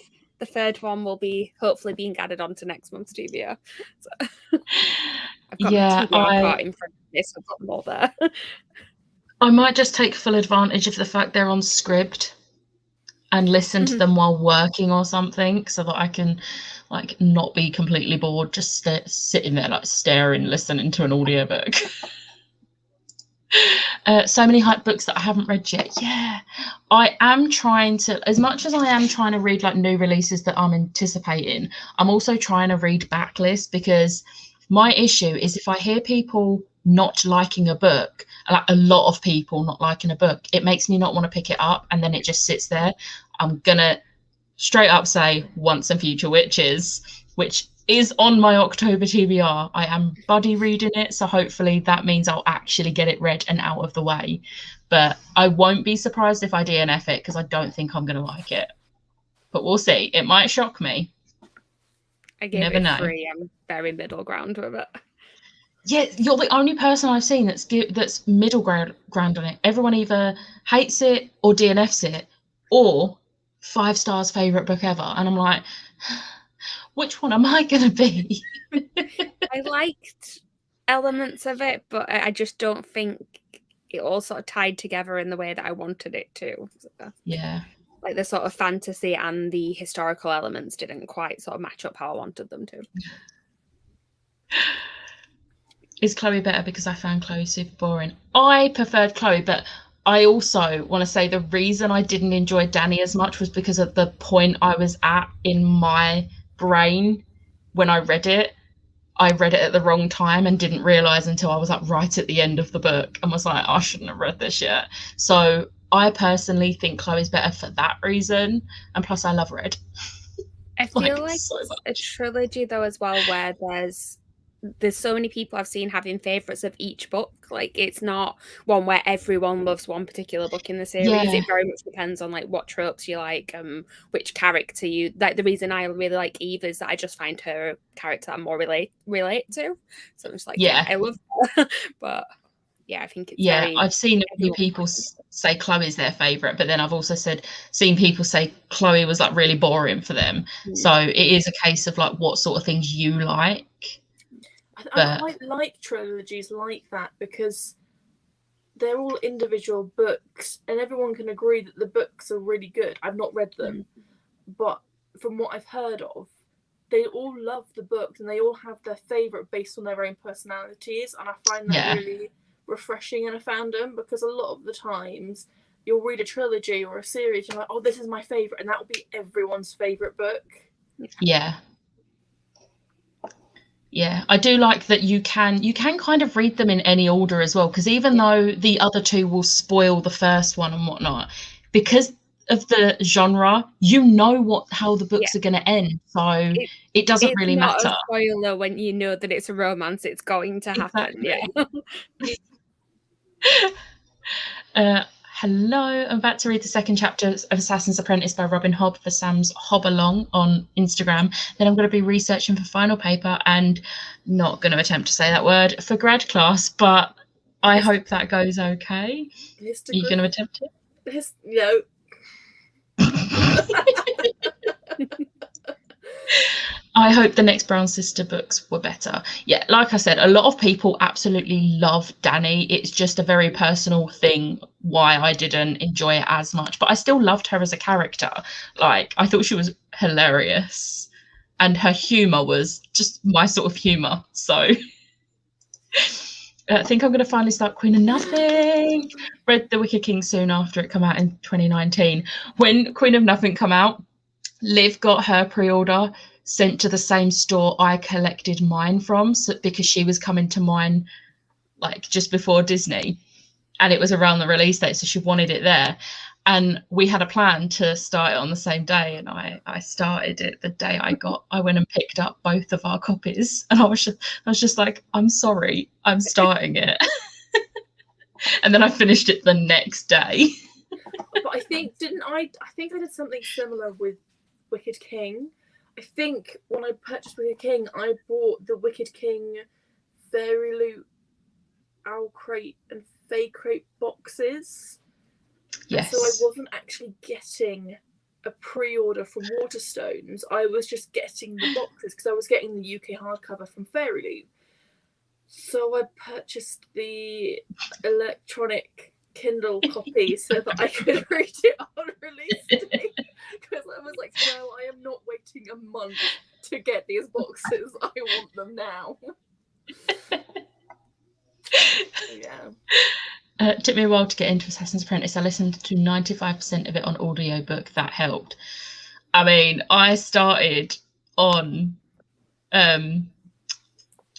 The third one will be hopefully being added onto next month's TBR. So, I've got my TBR part in front of me, so I've got them all there. I might just take full advantage of the fact they're on Scribd and listen to them while working or something, so that I can like not be completely bored, just sitting there like staring, listening to an audiobook. So many hype books that I haven't read yet. Yeah, I am trying to, as much as I am trying to read like new releases that I'm anticipating, I'm also trying to read backlist, because my issue is if I hear people not liking a book, like a lot of people not liking a book, it makes me not want to pick it up, and then it just sits there. I'm gonna straight up say Once and Future Witches, which is on my October TBR. I am buddy reading it, so hopefully that means I'll actually get it read and out of the way. But I won't be surprised if I DNF it, because I don't think I'm going to like it. But we'll see. It might shock me. I gave it 3. I'm very middle ground with it. Yeah, you're the only person I've seen that's middle ground on it. Everyone either hates it or DNFs it, or 5 stars favourite book ever. And I'm like, which one am I going to be? I liked elements of it, but I just don't think it all sort of tied together in the way that I wanted it to. So, yeah. Like the sort of fantasy and the historical elements didn't quite sort of match up how I wanted them to. Is Chloe better because I found Chloe super boring? I preferred Chloe, but I also want to say the reason I didn't enjoy Dani as much was because of the point I was at in my brain when I read it. I read it at the wrong time and didn't realise until I was like right at the end of the book and was like, I shouldn't have read this yet. So I personally think Chloe's better for that reason. And plus I love Red. I feel like so a trilogy though as well, where there's so many people I've seen having favourites of each book. Like it's not one where everyone loves one particular book in the series. Yeah. It very much depends on like what tropes you like, which character you like. The reason I really like Eve is that I just find her character I more relate to. So I'm just like, yeah I love her. But yeah, I think it's I've seen a few people say Chloe's their favourite, but then I've also seen people say Chloe was like really boring for them. So it is a case of like what sort of things you like. I quite like trilogies like that because they're all individual books and everyone can agree that the books are really good. I've not read them, but from what I've heard of, they all love the books and they all have their favourite based on their own personalities, and I find that really refreshing in a fandom, because a lot of the times you'll read a trilogy or a series and you're like, oh, this is my favourite, and that will be everyone's favourite book. Yeah, I do like that you can kind of read them in any order as well, because even though the other two will spoil the first one and whatnot, because of the genre, you know how the books are going to end, so it doesn't really matter. It's not a spoiler when you know that it's a romance, it's going to happen. Hello, I'm about to read the second chapter of Assassin's Apprentice by Robin Hobb for Sam's Hob Along on Instagram. Then I'm going to be researching for final paper and not going to attempt to say that word for grad class, but I hope that goes okay. Are you going to attempt it? No. I hope the next Brown Sister books were better. Yeah, like I said, a lot of people absolutely love Dani. It's just a very personal thing why I didn't enjoy it as much. But I still loved her as a character. Like, I thought she was hilarious. And her humour was just my sort of humour. So I think I'm going to finally start Queen of Nothing. Read The Wicked King soon after it came out in 2019. When Queen of Nothing came out, Liv got her pre-order sent to the same store I collected mine from, because she was coming to mine like just before Disney, and it was around the release date, so she wanted it there. And we had a plan to start it on the same day, and I started it the day I went and picked up both of our copies, and I was just like, I'm sorry, I'm starting it. And then I finished it the next day. But I think I did something similar with Wicked King. I think when I purchased Wicked King, I bought the Wicked King Fairy Loot, Owl Crate and Fae Crate boxes. Yes. And so I wasn't actually getting a pre-order from Waterstones. I was just getting the boxes because I was getting the UK hardcover from Fairy Loot. So I purchased the electronic Kindle copy so that I could read it on release day. Because I was like, no, I am not waiting a month to get these boxes. I want them now. It took me a while to get into Assassin's Apprentice. I listened to 95% of it on audiobook. That helped. I mean, I started on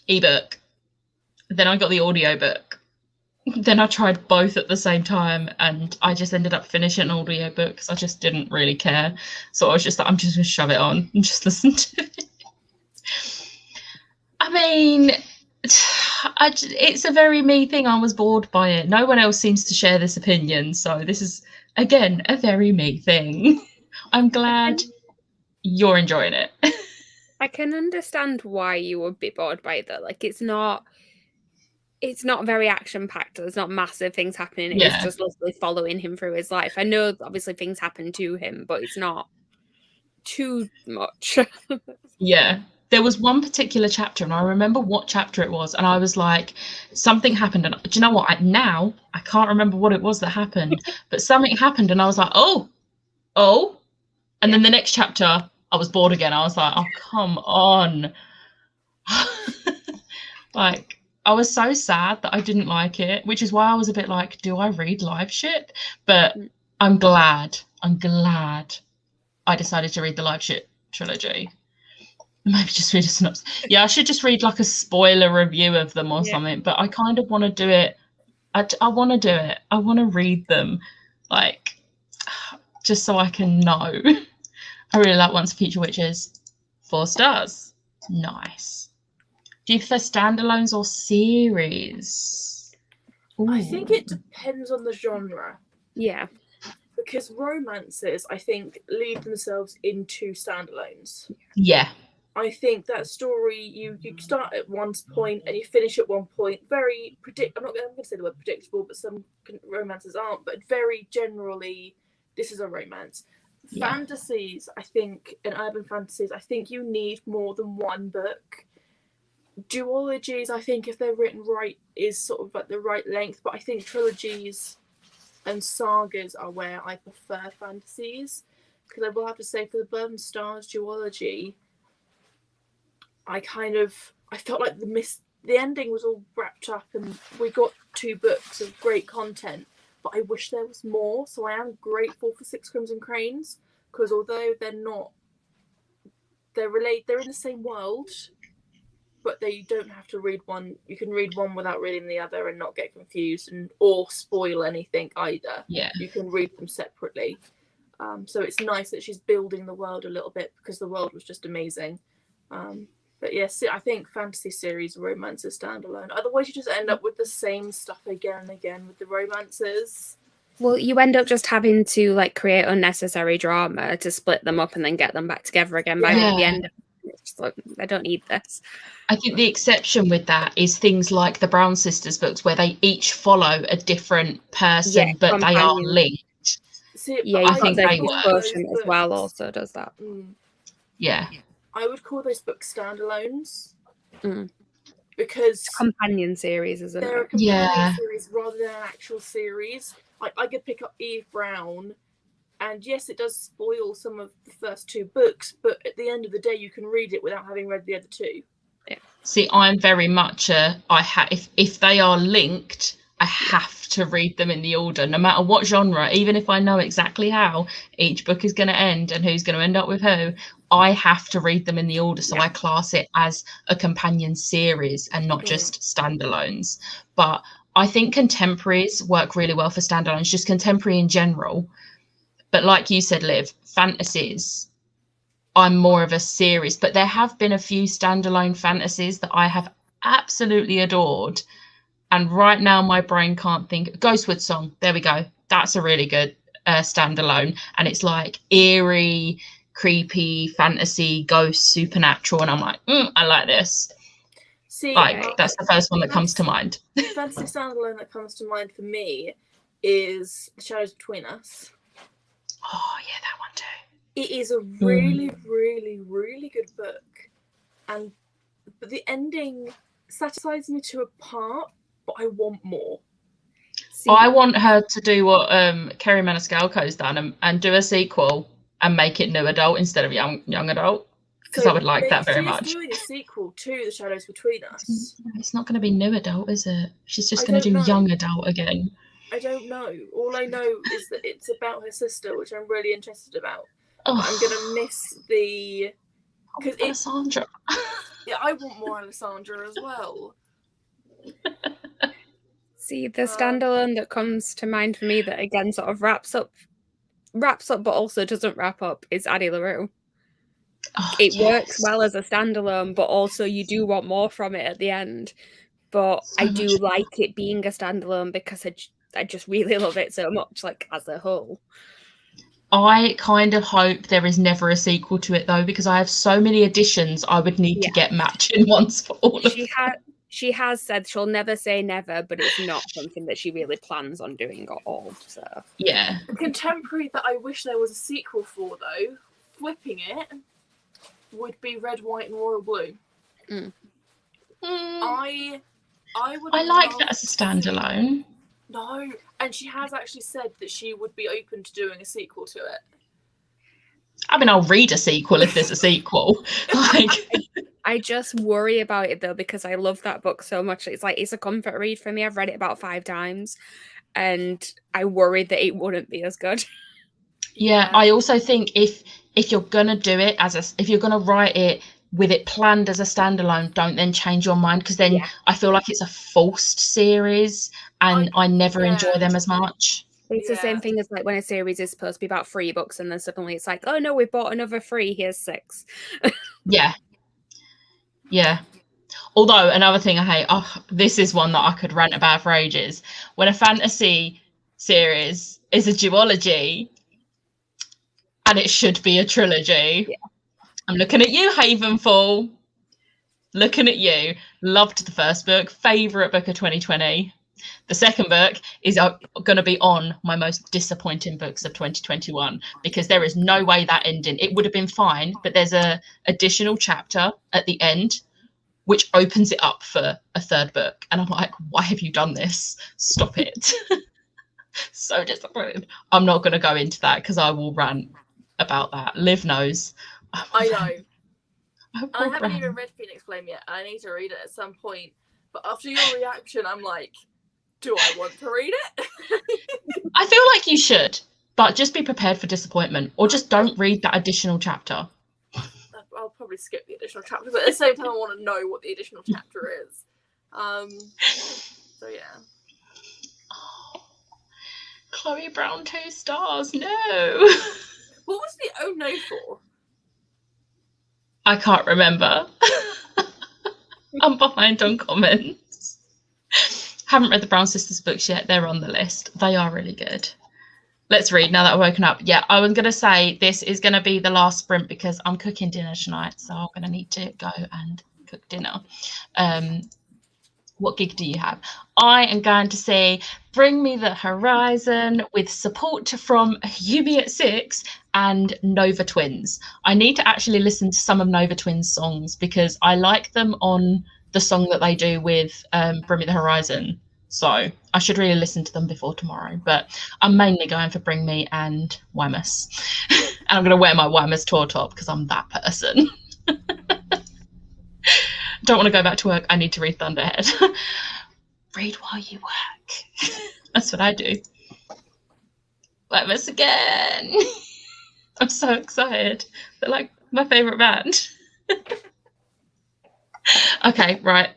ebook. Then I got the audiobook. Then I tried both at the same time, and I just ended up finishing an audiobook because I just didn't really care. So I was just like, I'm just going to shove it on and just listen to it. I mean, it's a very me thing. I was bored by it. No one else seems to share this opinion. So this is, again, a very me thing. I'm glad you're enjoying it. I can understand why you would be bored by it, though. Like, it's not very action-packed. There's not massive things happening. It's just literally following him through his life. I know, obviously, things happen to him, but it's not too much. Yeah. There was one particular chapter, and I remember what chapter it was, and I was like, something happened, and do you know what? I can't remember what it was that happened, but something happened, and I was like, oh. And then the next chapter, I was bored again. I was like, oh, come on. Like, I was so sad that I didn't like it, which is why I was a bit like, do I read live shit? But I'm glad I decided to read the live shit trilogy. Maybe just read a synopsis. Yeah, I should just read like a spoiler review of them or something, but I kind of want to do it. I want to do it. I want to read them, like, just so I can know. I really like Once Future Witches. 4 stars. Nice. Do you prefer standalones or series? Ooh. I think it depends on the genre. Yeah. Because romances, I think, lead themselves into standalones. Yeah. I think that story, you start at one point and you finish at one point. Very I'm not going to say the word predictable, but some romances aren't. But very generally, this is a romance. Yeah. Fantasies, I think, and urban fantasies, I think you need more than one book. Duologies, I think, if they're written right, is sort of like the right length. But I think trilogies and sagas are where I prefer fantasies, because I will have to say, for the Blood and Stars duology, I felt like the ending was all wrapped up and we got 2 books of great content, but I wish there was more. So I am grateful for Six Crimson Cranes, because although they're in the same world, but you don't have to read one. You can read one without reading the other and not get confused or spoil anything either. Yeah. You can read them separately. So it's nice that she's building the world a little bit, because the world was just amazing. But yes, I think fantasy series romance is standalone. Otherwise, you just end up with the same stuff again and again with the romances. Well, you end up just having to like create unnecessary drama to split them up and then get them back together again by the end. It's just like, I don't need this. I think the exception with that is things like the Brown Sisters books, where they each follow a different person, but they are linked. I think they Quotient as well also does that. Yeah. I would call those books standalones, because companion series, isn't it? They're a companion series rather than an actual series. Like, I could pick up Eve Brown, and yes, it does spoil some of the first 2 books, but at the end of the day, you can read it without having read the other 2. Yeah. See, I'm very much if they are linked, I have to read them in the order, no matter what genre. Even if I know exactly how each book is going to end and who's going to end up with who, I have to read them in the order. So I class it as a companion series and not just standalones. But I think contemporaries work really well for standalones, just contemporary in general. But like you said, Liv, fantasies, I'm more of a series. But there have been a few standalone fantasies that I have absolutely adored. And right now, my brain can't think. Ghostwood Song, there we go. That's a really good standalone. And it's like eerie, creepy, fantasy, ghost, supernatural. And I'm like, I like this. See, that's the first one that comes to mind. Fantasy standalone that comes to mind for me is The Shadows Between Us. Oh, yeah, that one too. It is a really, really, really good book. But the ending satisfies me to a part, but I want more. I want her to do what Kerri Maniscalco's done and do a sequel and make it new adult instead of young adult, because I would like that very much. She's doing a sequel to The Shadows Between Us. It's not going to be new adult, is it? She's just going to do young adult again. I don't know. All I know is that it's about her sister, which I'm really interested about. I'm going to miss the... Alessandra. Yeah, I want more Alessandra as well. See, the standalone that comes to mind for me that again sort of wraps up but also doesn't wrap up is Addie LaRue. It works well as a standalone, but also you do want more from it at the end. But I do like it being a standalone because I just really love it so much, like as a whole. I kind of hope there is never a sequel to it though, because I have so many editions I would need to get matching ones for all of them. She has said she'll never say never, but it's not something that she really plans on doing at all. So yeah. The contemporary that I wish there was a sequel for, though, flipping it, would be Red, White, and Royal Blue. I would. I like that as a standalone. No, and she has actually said that she would be open to doing a sequel to it. I mean, I'll read a sequel if there's a sequel. I just worry about it though, because I love that book so much. It's a comfort read for me. I've read it about 5 times, and I worry that it wouldn't be as good. Yeah, I also think if you're gonna do it if you're gonna write it with it planned as a standalone, don't then change your mind, because then I feel like it's a forced series, and I never enjoy them as much. It's the same thing as like when a series is supposed to be about 3 books, and then suddenly it's like, oh no, we've bought another 3. Here's 6. Yeah. Although another thing I hate, this is one that I could rant about for ages. When a fantasy series is a duology and it should be a trilogy. I'm looking at you, Havenfall. Looking at you. Loved the first book. Favourite book of 2020. The second book is going to be on my most disappointing books of 2021 because there is no way that ending. It would have been fine, but there's a additional chapter at the end which opens it up for a third book. And I'm like, why have you done this? Stop it. So disappointed. I'm not going to go into that because I will rant about that. Liv knows. I know. I haven't even read Phoenix Flame yet. I need to read it at some point. But after your reaction, I'm like, do I want to read it? I feel like you should, but just be prepared for disappointment, or just don't read that additional chapter. I'll probably skip the additional chapter, but at the same time, I want to know what the additional chapter is. So yeah. Oh, Chloe Brown 2 stars. No. What was the oh no for? I can't remember. I'm behind on comments. Haven't read the Brown Sisters books yet. They're on the list. They are really good. Let's read now that I've woken up. Yeah, I was going to say this is going to be the last sprint because I'm cooking dinner tonight. So I'm going to need to go and cook dinner. What gig do you have? I am going to say Bring Me the Horizon with support from Yumi at 6 and Nova Twins. I need to actually listen to some of Nova Twins songs because I like them on the song that they do with Bring Me the Horizon. So I should really listen to them before tomorrow. But I'm mainly going for Bring Me and Whammas. And I'm going to wear my Whammas tour top because I'm that person. Don't want to go back to work. I need to read Thunderhead. Read while you work. That's what I do. Whammas again. I'm so excited. They're like my favourite band. Okay, right.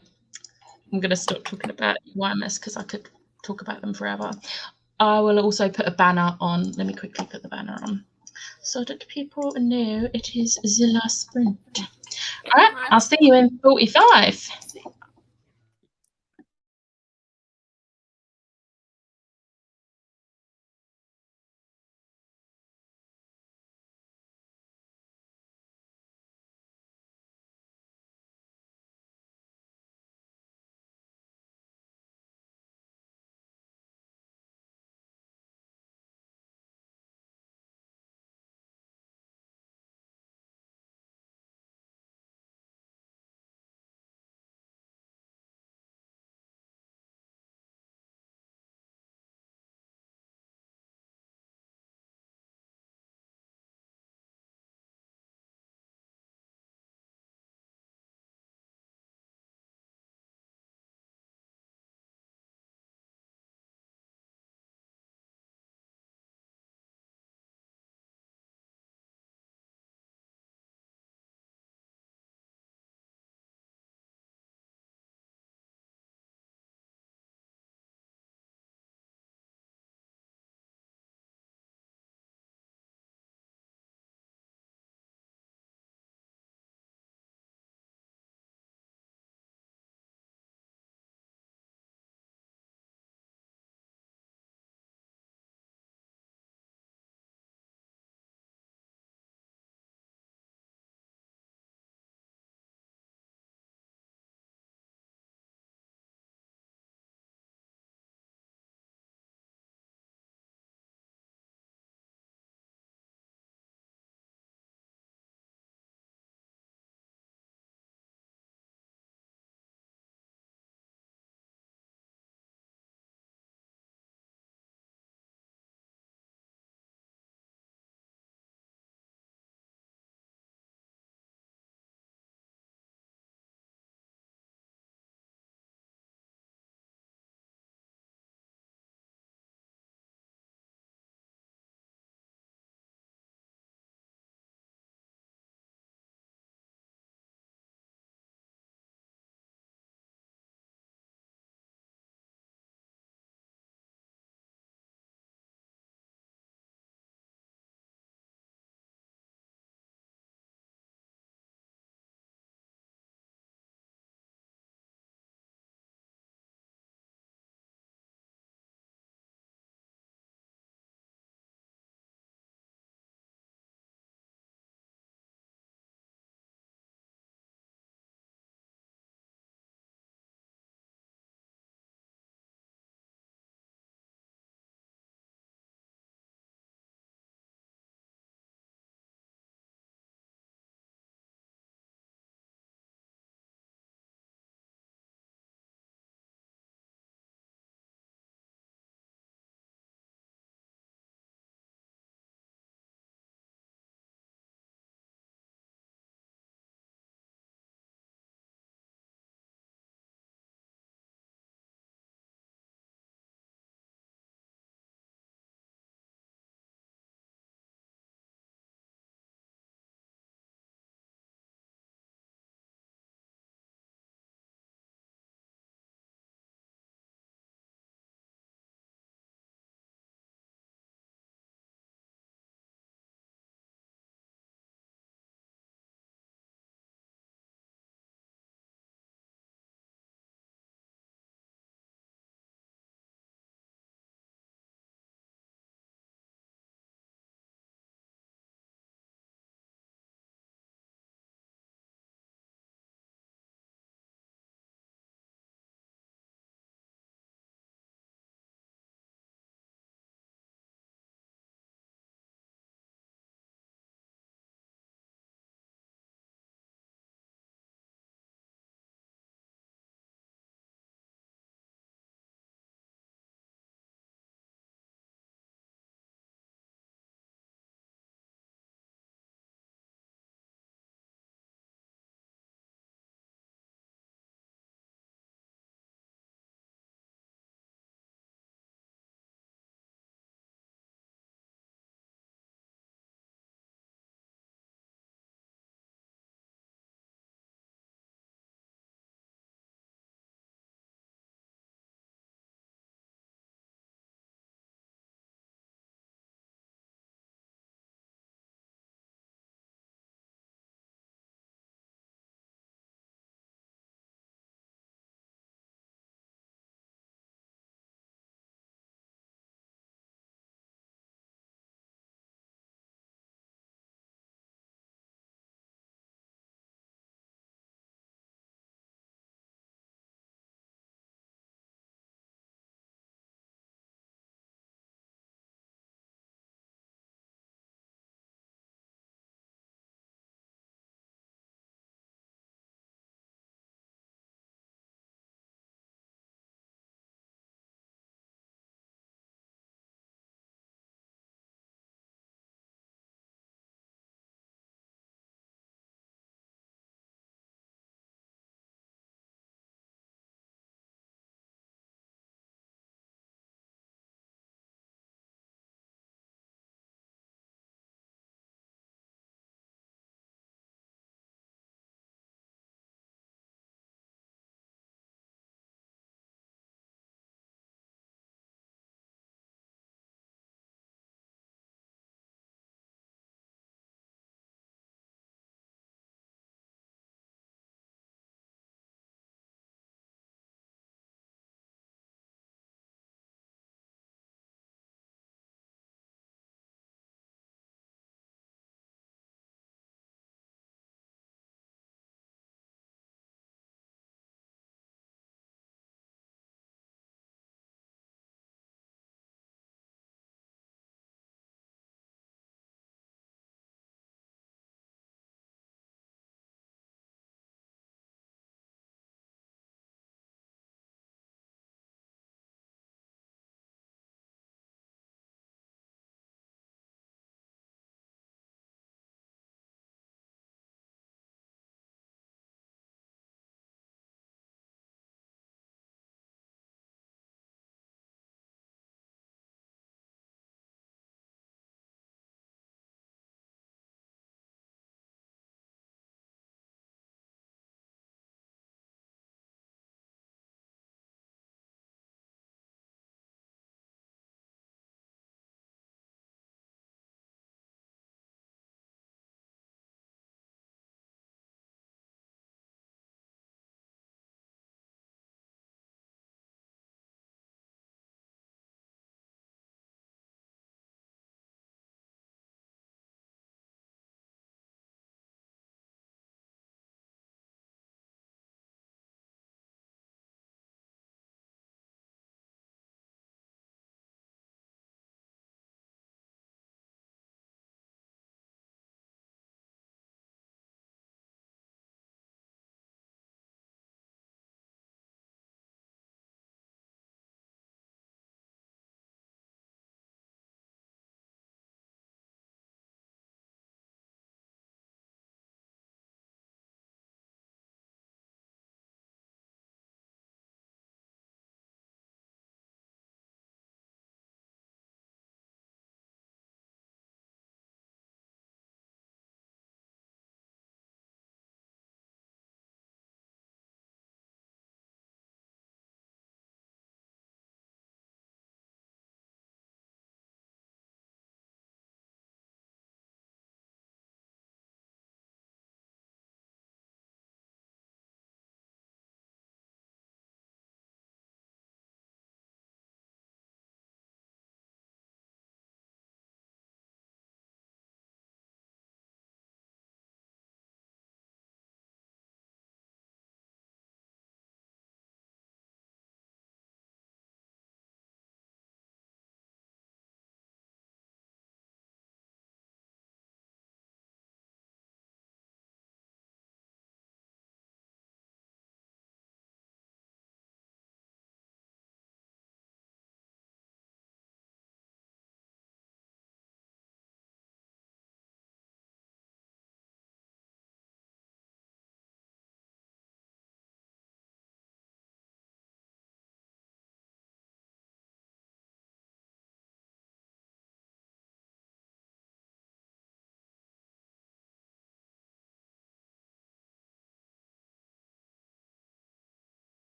I'm going to stop talking about Whammas because I could talk about them forever. I will also put a banner on. Let me quickly put the banner on so that people know it is the last sprint. All right, I'll see you in 45.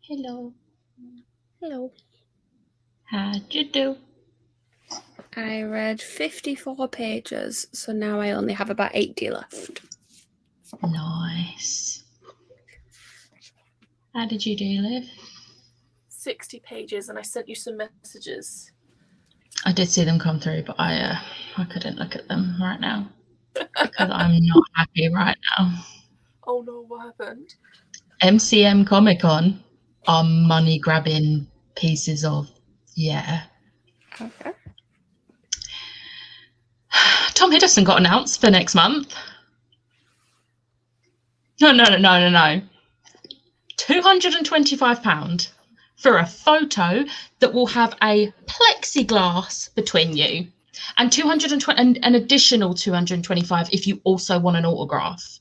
Hello. Hello. How'd you do? I read 54 pages, so now I only have about 80 left. Nice. How did you do, Liv? 60 pages, and I sent you some messages. I did see them come through, but I couldn't look at them right now because I'm not happy right now. Oh no, what happened? MCM Comic Con are money grabbing pieces of, yeah. Okay. Tom Hiddleston got announced for next month. No. £225 for a photo that will have a plexiglass between you, and an additional 225 if you also want an autograph.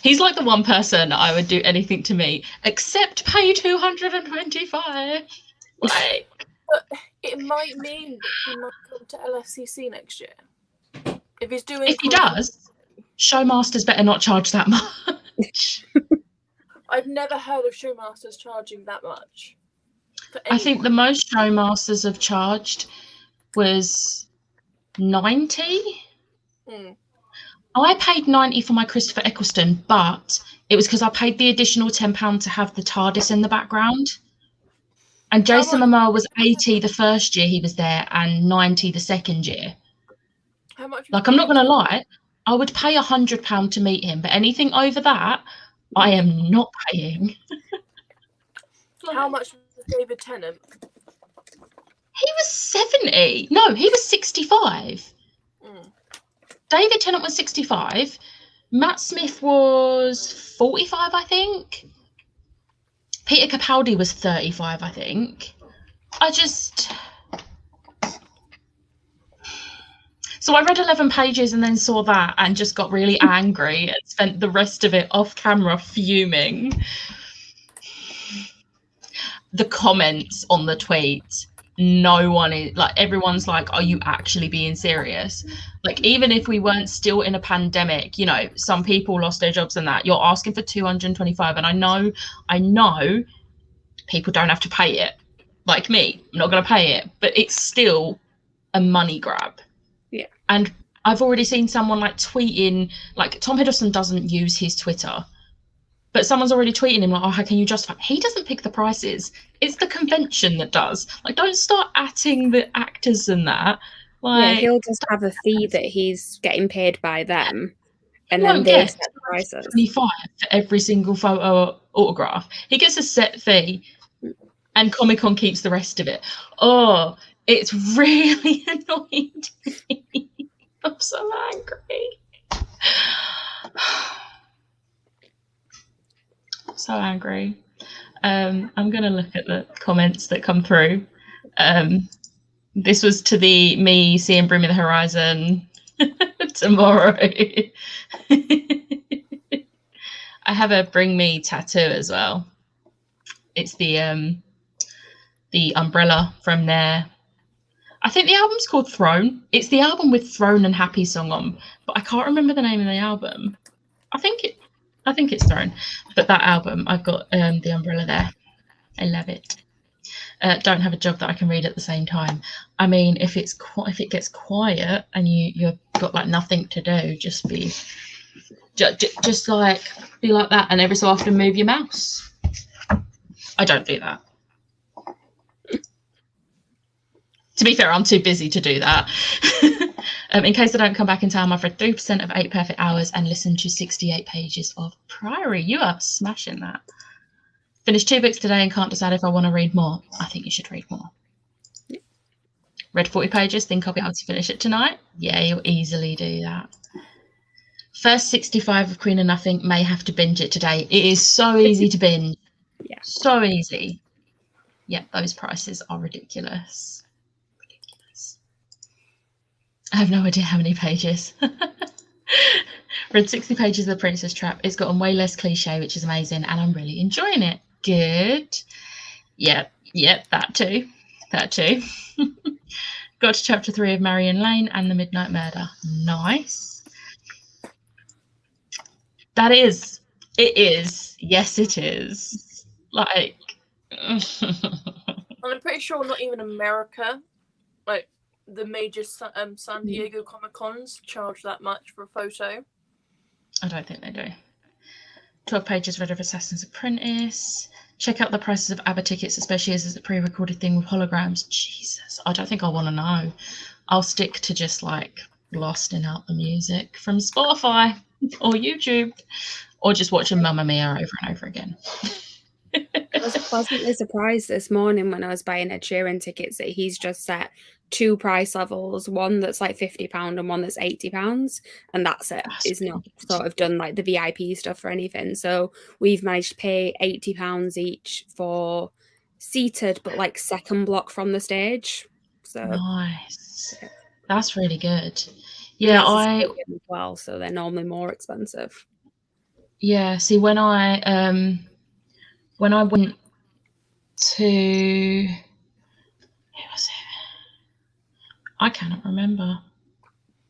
He's like the one person I would do anything to meet except pay 225. Like, but it might mean that he might come to LFCC next year. If he's doing. If he does, Showmasters better not charge that much. I've never heard of Showmasters charging that much. I think the most Showmasters have charged was 90. I paid 90 for my Christopher Eccleston, but it was because I paid the additional £10 to have the TARDIS in the background. And Jason Momoa was 80 the first year he was there and 90 the second year. How much? Like, I'm not going to lie, I would pay £100 to meet him, but anything over that, I am not paying. How much was David Tennant? He was 70. No, he was 65. David Tennant was 65. Matt Smith was 45, I think. Peter Capaldi was 35, I think. So I read 11 pages and then saw that and just got really angry and spent the rest of it off camera fuming. The comments on the tweet, no one is like, everyone's like, are you actually being serious? Like, even if we weren't still in a pandemic, you know, some people lost their jobs and that, you're asking for 225. And I know people don't have to pay it. Like me, I'm not going to pay it, but it's still a money grab. Yeah. And I've already seen someone like tweeting, like, Tom Hiddleston doesn't use his Twitter, but someone's already tweeting him like, oh, how can you justify? He doesn't pick the prices. It's the convention that does. Like, don't start atting the actors and that. Like, yeah, he'll just have a fee that he's getting paid by them, and then they set the prices. 25 for every single photo autograph. He gets a set fee, and Comic-Con keeps the rest of it. Oh, it's really annoying to me. I'm so angry. So angry. I'm going to look at the comments that come through. This was to me seeing Bring Me the Horizon tomorrow. I have a Bring Me tattoo as well. It's the umbrella from there. I think the album's called Throne. It's the album with Throne and Happy Song on, but I can't remember the name of the album. I think it's Throne, but that album, I've got the umbrella there. I love it. Don't have a job that I can read at the same time. I mean, if it gets quiet and you've got like nothing to do, just be like that, and every so often move your mouse. I don't do that. To be fair, I'm too busy to do that. In case I don't come back in time, I've read 3% of 8 Perfect Hours and listened to 68 pages of Priory. You are smashing that. Finished 2 books today and can't decide if I want to read more. I think you should read more. Read 40 pages, think I'll be able to finish it tonight. Yeah, you'll easily do that. First 65 of Queen of Nothing, may have to binge it today. It is so easy to binge. Yeah. So easy. Yeah, those prices are ridiculous. I have no idea how many pages. Read 60 pages of The Princess Trap. It's gotten way less cliche, which is amazing, and I'm really enjoying it. Good. Yep, that too. Got to chapter 3 of Marion Lane and The Midnight Murder. Nice. That is It is. Yes, it is. Like, and I'm pretty sure not even America, like the major San Diego Comic Cons, charge that much for a photo. I don't think they do. 12 pages read of Assassin's Apprentice. Check out the prices of ABBA tickets, especially as it's a pre-recorded thing with holograms. Jesus, I don't think I want to know. I'll stick to just like blasting out the music from Spotify or YouTube, or just watching Mamma Mia over and over again. I was pleasantly surprised this morning when I was buying Ed Sheeran tickets that he's just set 2 price levels, one that's like £50 and one that's £80, and that's it. He's not sort of done like the VIP stuff or anything. So we've managed to pay £80 each for seated, but like second block from the stage. So nice. That's really good. Yeah, as well, so they're normally more expensive. Yeah, see, when I went to, who was it? I cannot remember.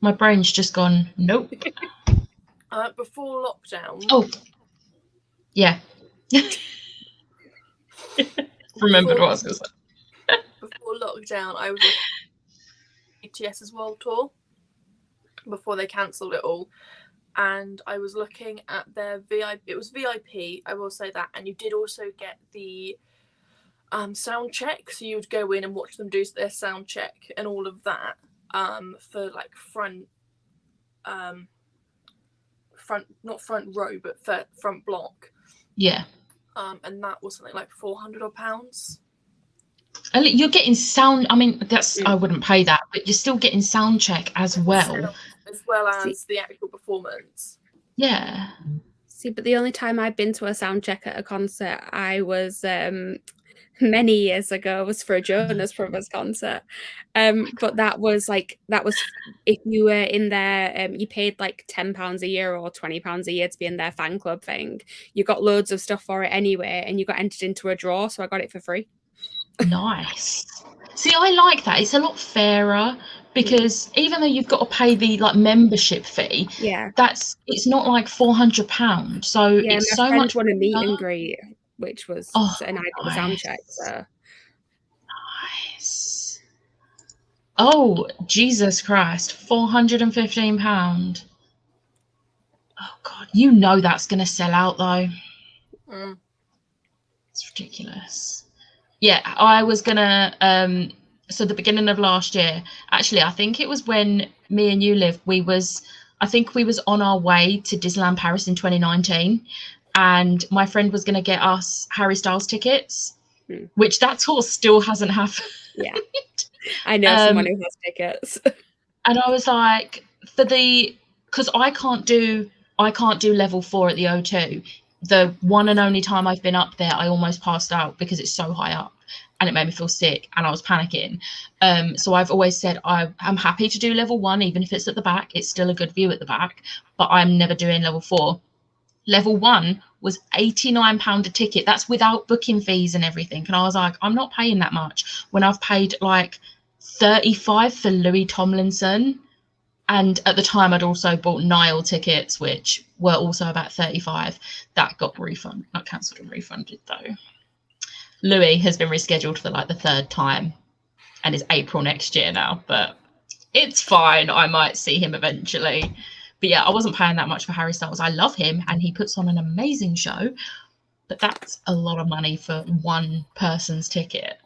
My brain's just gone, nope. Before lockdown. Oh, yeah. Remembered what I was going to say. Before lockdown, I was with BTS's World Tour before they cancelled it all. And I was looking at their VIP. It was VIP, I will say that. And you did also get the sound check. So you would go in and watch them do their sound check and all of that for like front, not front row, but for front block. Yeah. And that was something like £400. And you're getting sound. I mean, I wouldn't pay that, but you're still getting sound check as well. As well as the actual performance. Yeah. See, but the only time I've been to a sound check at a concert, I was many years ago, was for a Jonas Brothers concert. But that was if you were in there, you paid like £10 a year or £20 a year to be in their fan club thing. You got loads of stuff for it anyway, and you got entered into a draw, so I got it for free. Nice. See, I like that. It's a lot fairer because even though you've got to pay the like membership fee, it's not like £400. So it's so much. Want a meet and greet, which was and I got the sound check. So nice. Oh, Jesus Christ, £415. Oh God, you know that's gonna sell out though. It's ridiculous. Yeah, I was gonna so the beginning of last year, actually, I think it was when me and you lived, I think we was on our way to Disneyland Paris in 2019, and my friend was gonna get us Harry Styles tickets, which that tour still hasn't happened. Yeah, I know someone who has tickets. And I was like, because I can't do level 4 at the O2. The one and only time I've been up there, I almost passed out because it's so high up and it made me feel sick and I was panicking. So I've always said I'm happy to do level 1, even if it's at the back. It's still a good view at the back, but I'm never doing level 4. Level 1 was £89 a ticket. That's without booking fees and everything. And I was like, I'm not paying that much when I've paid like $35 for Louis Tomlinson. And at the time, I'd also bought Nile tickets, which were also about $35. That got not cancelled and refunded, though. Louis has been rescheduled for like the 3rd time, and it's April next year now. But it's fine. I might see him eventually. But yeah, I wasn't paying that much for Harry Styles. I love him, and he puts on an amazing show. But that's a lot of money for one person's ticket.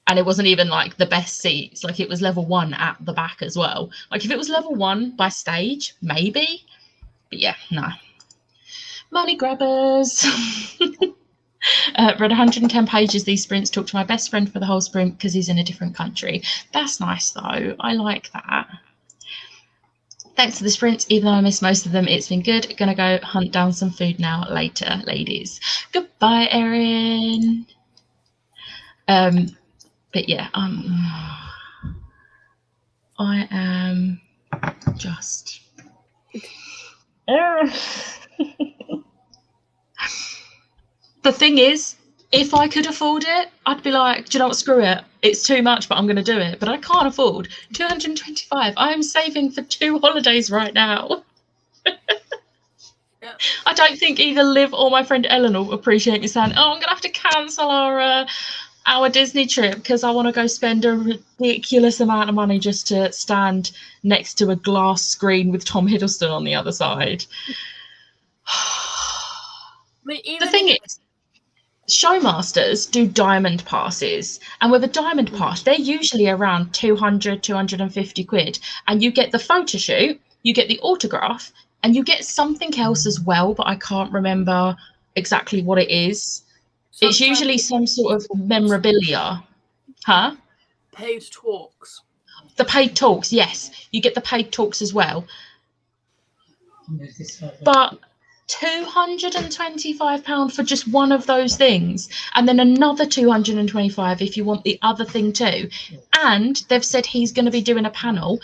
And it wasn't even like the best seats. Like it was level 1 at the back as well. Like if it was level 1 by stage, maybe. But yeah, no. Money grabbers. Read 110 pages these sprints. Talked to my best friend for the whole sprint because he's in a different country. That's nice though. I like that. Thanks for the sprints. Even though I missed most of them, it's been good. Gonna go hunt down some food now later, ladies. Goodbye, Erin. But yeah, I am just. The thing is, if I could afford it, I'd be like, do you know what? Screw it. It's too much, but I'm going to do it. But I can't afford $225. I'm saving for 2 holidays right now. Yeah. I don't think either Liv or my friend Eleanor will appreciate me saying, "Oh, I'm gonna have to cancel our Disney trip because I want to go spend a ridiculous amount of money just to stand next to a glass screen with Tom Hiddleston on the other side." The thing is, Showmasters do diamond passes, and with a diamond pass, they're usually around 200, 250 quid, and you get the photo shoot, you get the autograph, and you get something else as well, but I can't remember exactly what it is. It's usually some sort of memorabilia. Huh? Paid talks. The paid talks, yes. You get the paid talks as well. But £225 for just one of those things, and then another 225 if you want the other thing too. And they've said he's going to be doing a panel.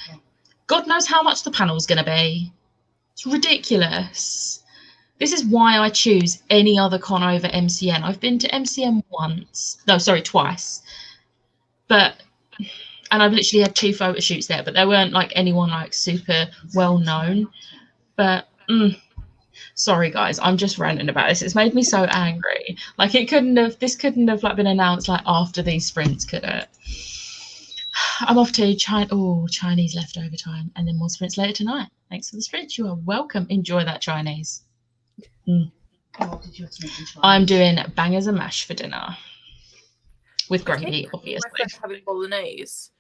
God knows how much the panel's going to be. It's ridiculous. This is why I choose any other con over MCN. I've been to MCN twice. And I've literally had 2 photo shoots there, but they weren't like anyone like super well known. But sorry guys, I'm just ranting about this. It's made me so angry. Like this couldn't have like been announced like after these sprints, could it? I'm off to Chinese leftover time, and then more sprints later tonight. Thanks for the sprints. You are welcome. Enjoy that Chinese. I'm doing bangers and mash for dinner with gravy, obviously. My friend's having bolognese.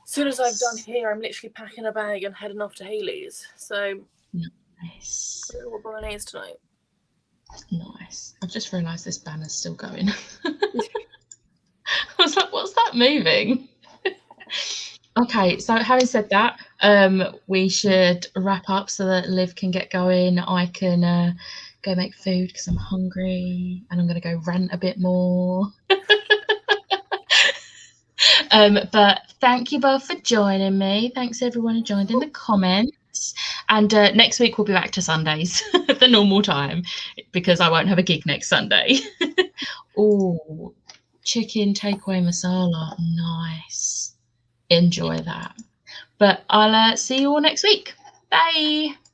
As soon as I've done here, I'm literally packing a bag and heading off to Hayley's. So nice. A little bolognese tonight. Nice. I've just realised this banner's still going. I was like, what's that moving? Okay, so having said that, we should wrap up so that Liv can get going. I can go make food because I'm hungry, and I'm going to go rant a bit more. But thank you both for joining me. Thanks everyone who joined in the comments. And next week we'll be back to Sundays at the normal time because I won't have a gig next Sunday. Oh, chicken takeaway masala. Nice. Enjoy that. But I'll see you all next week. Bye.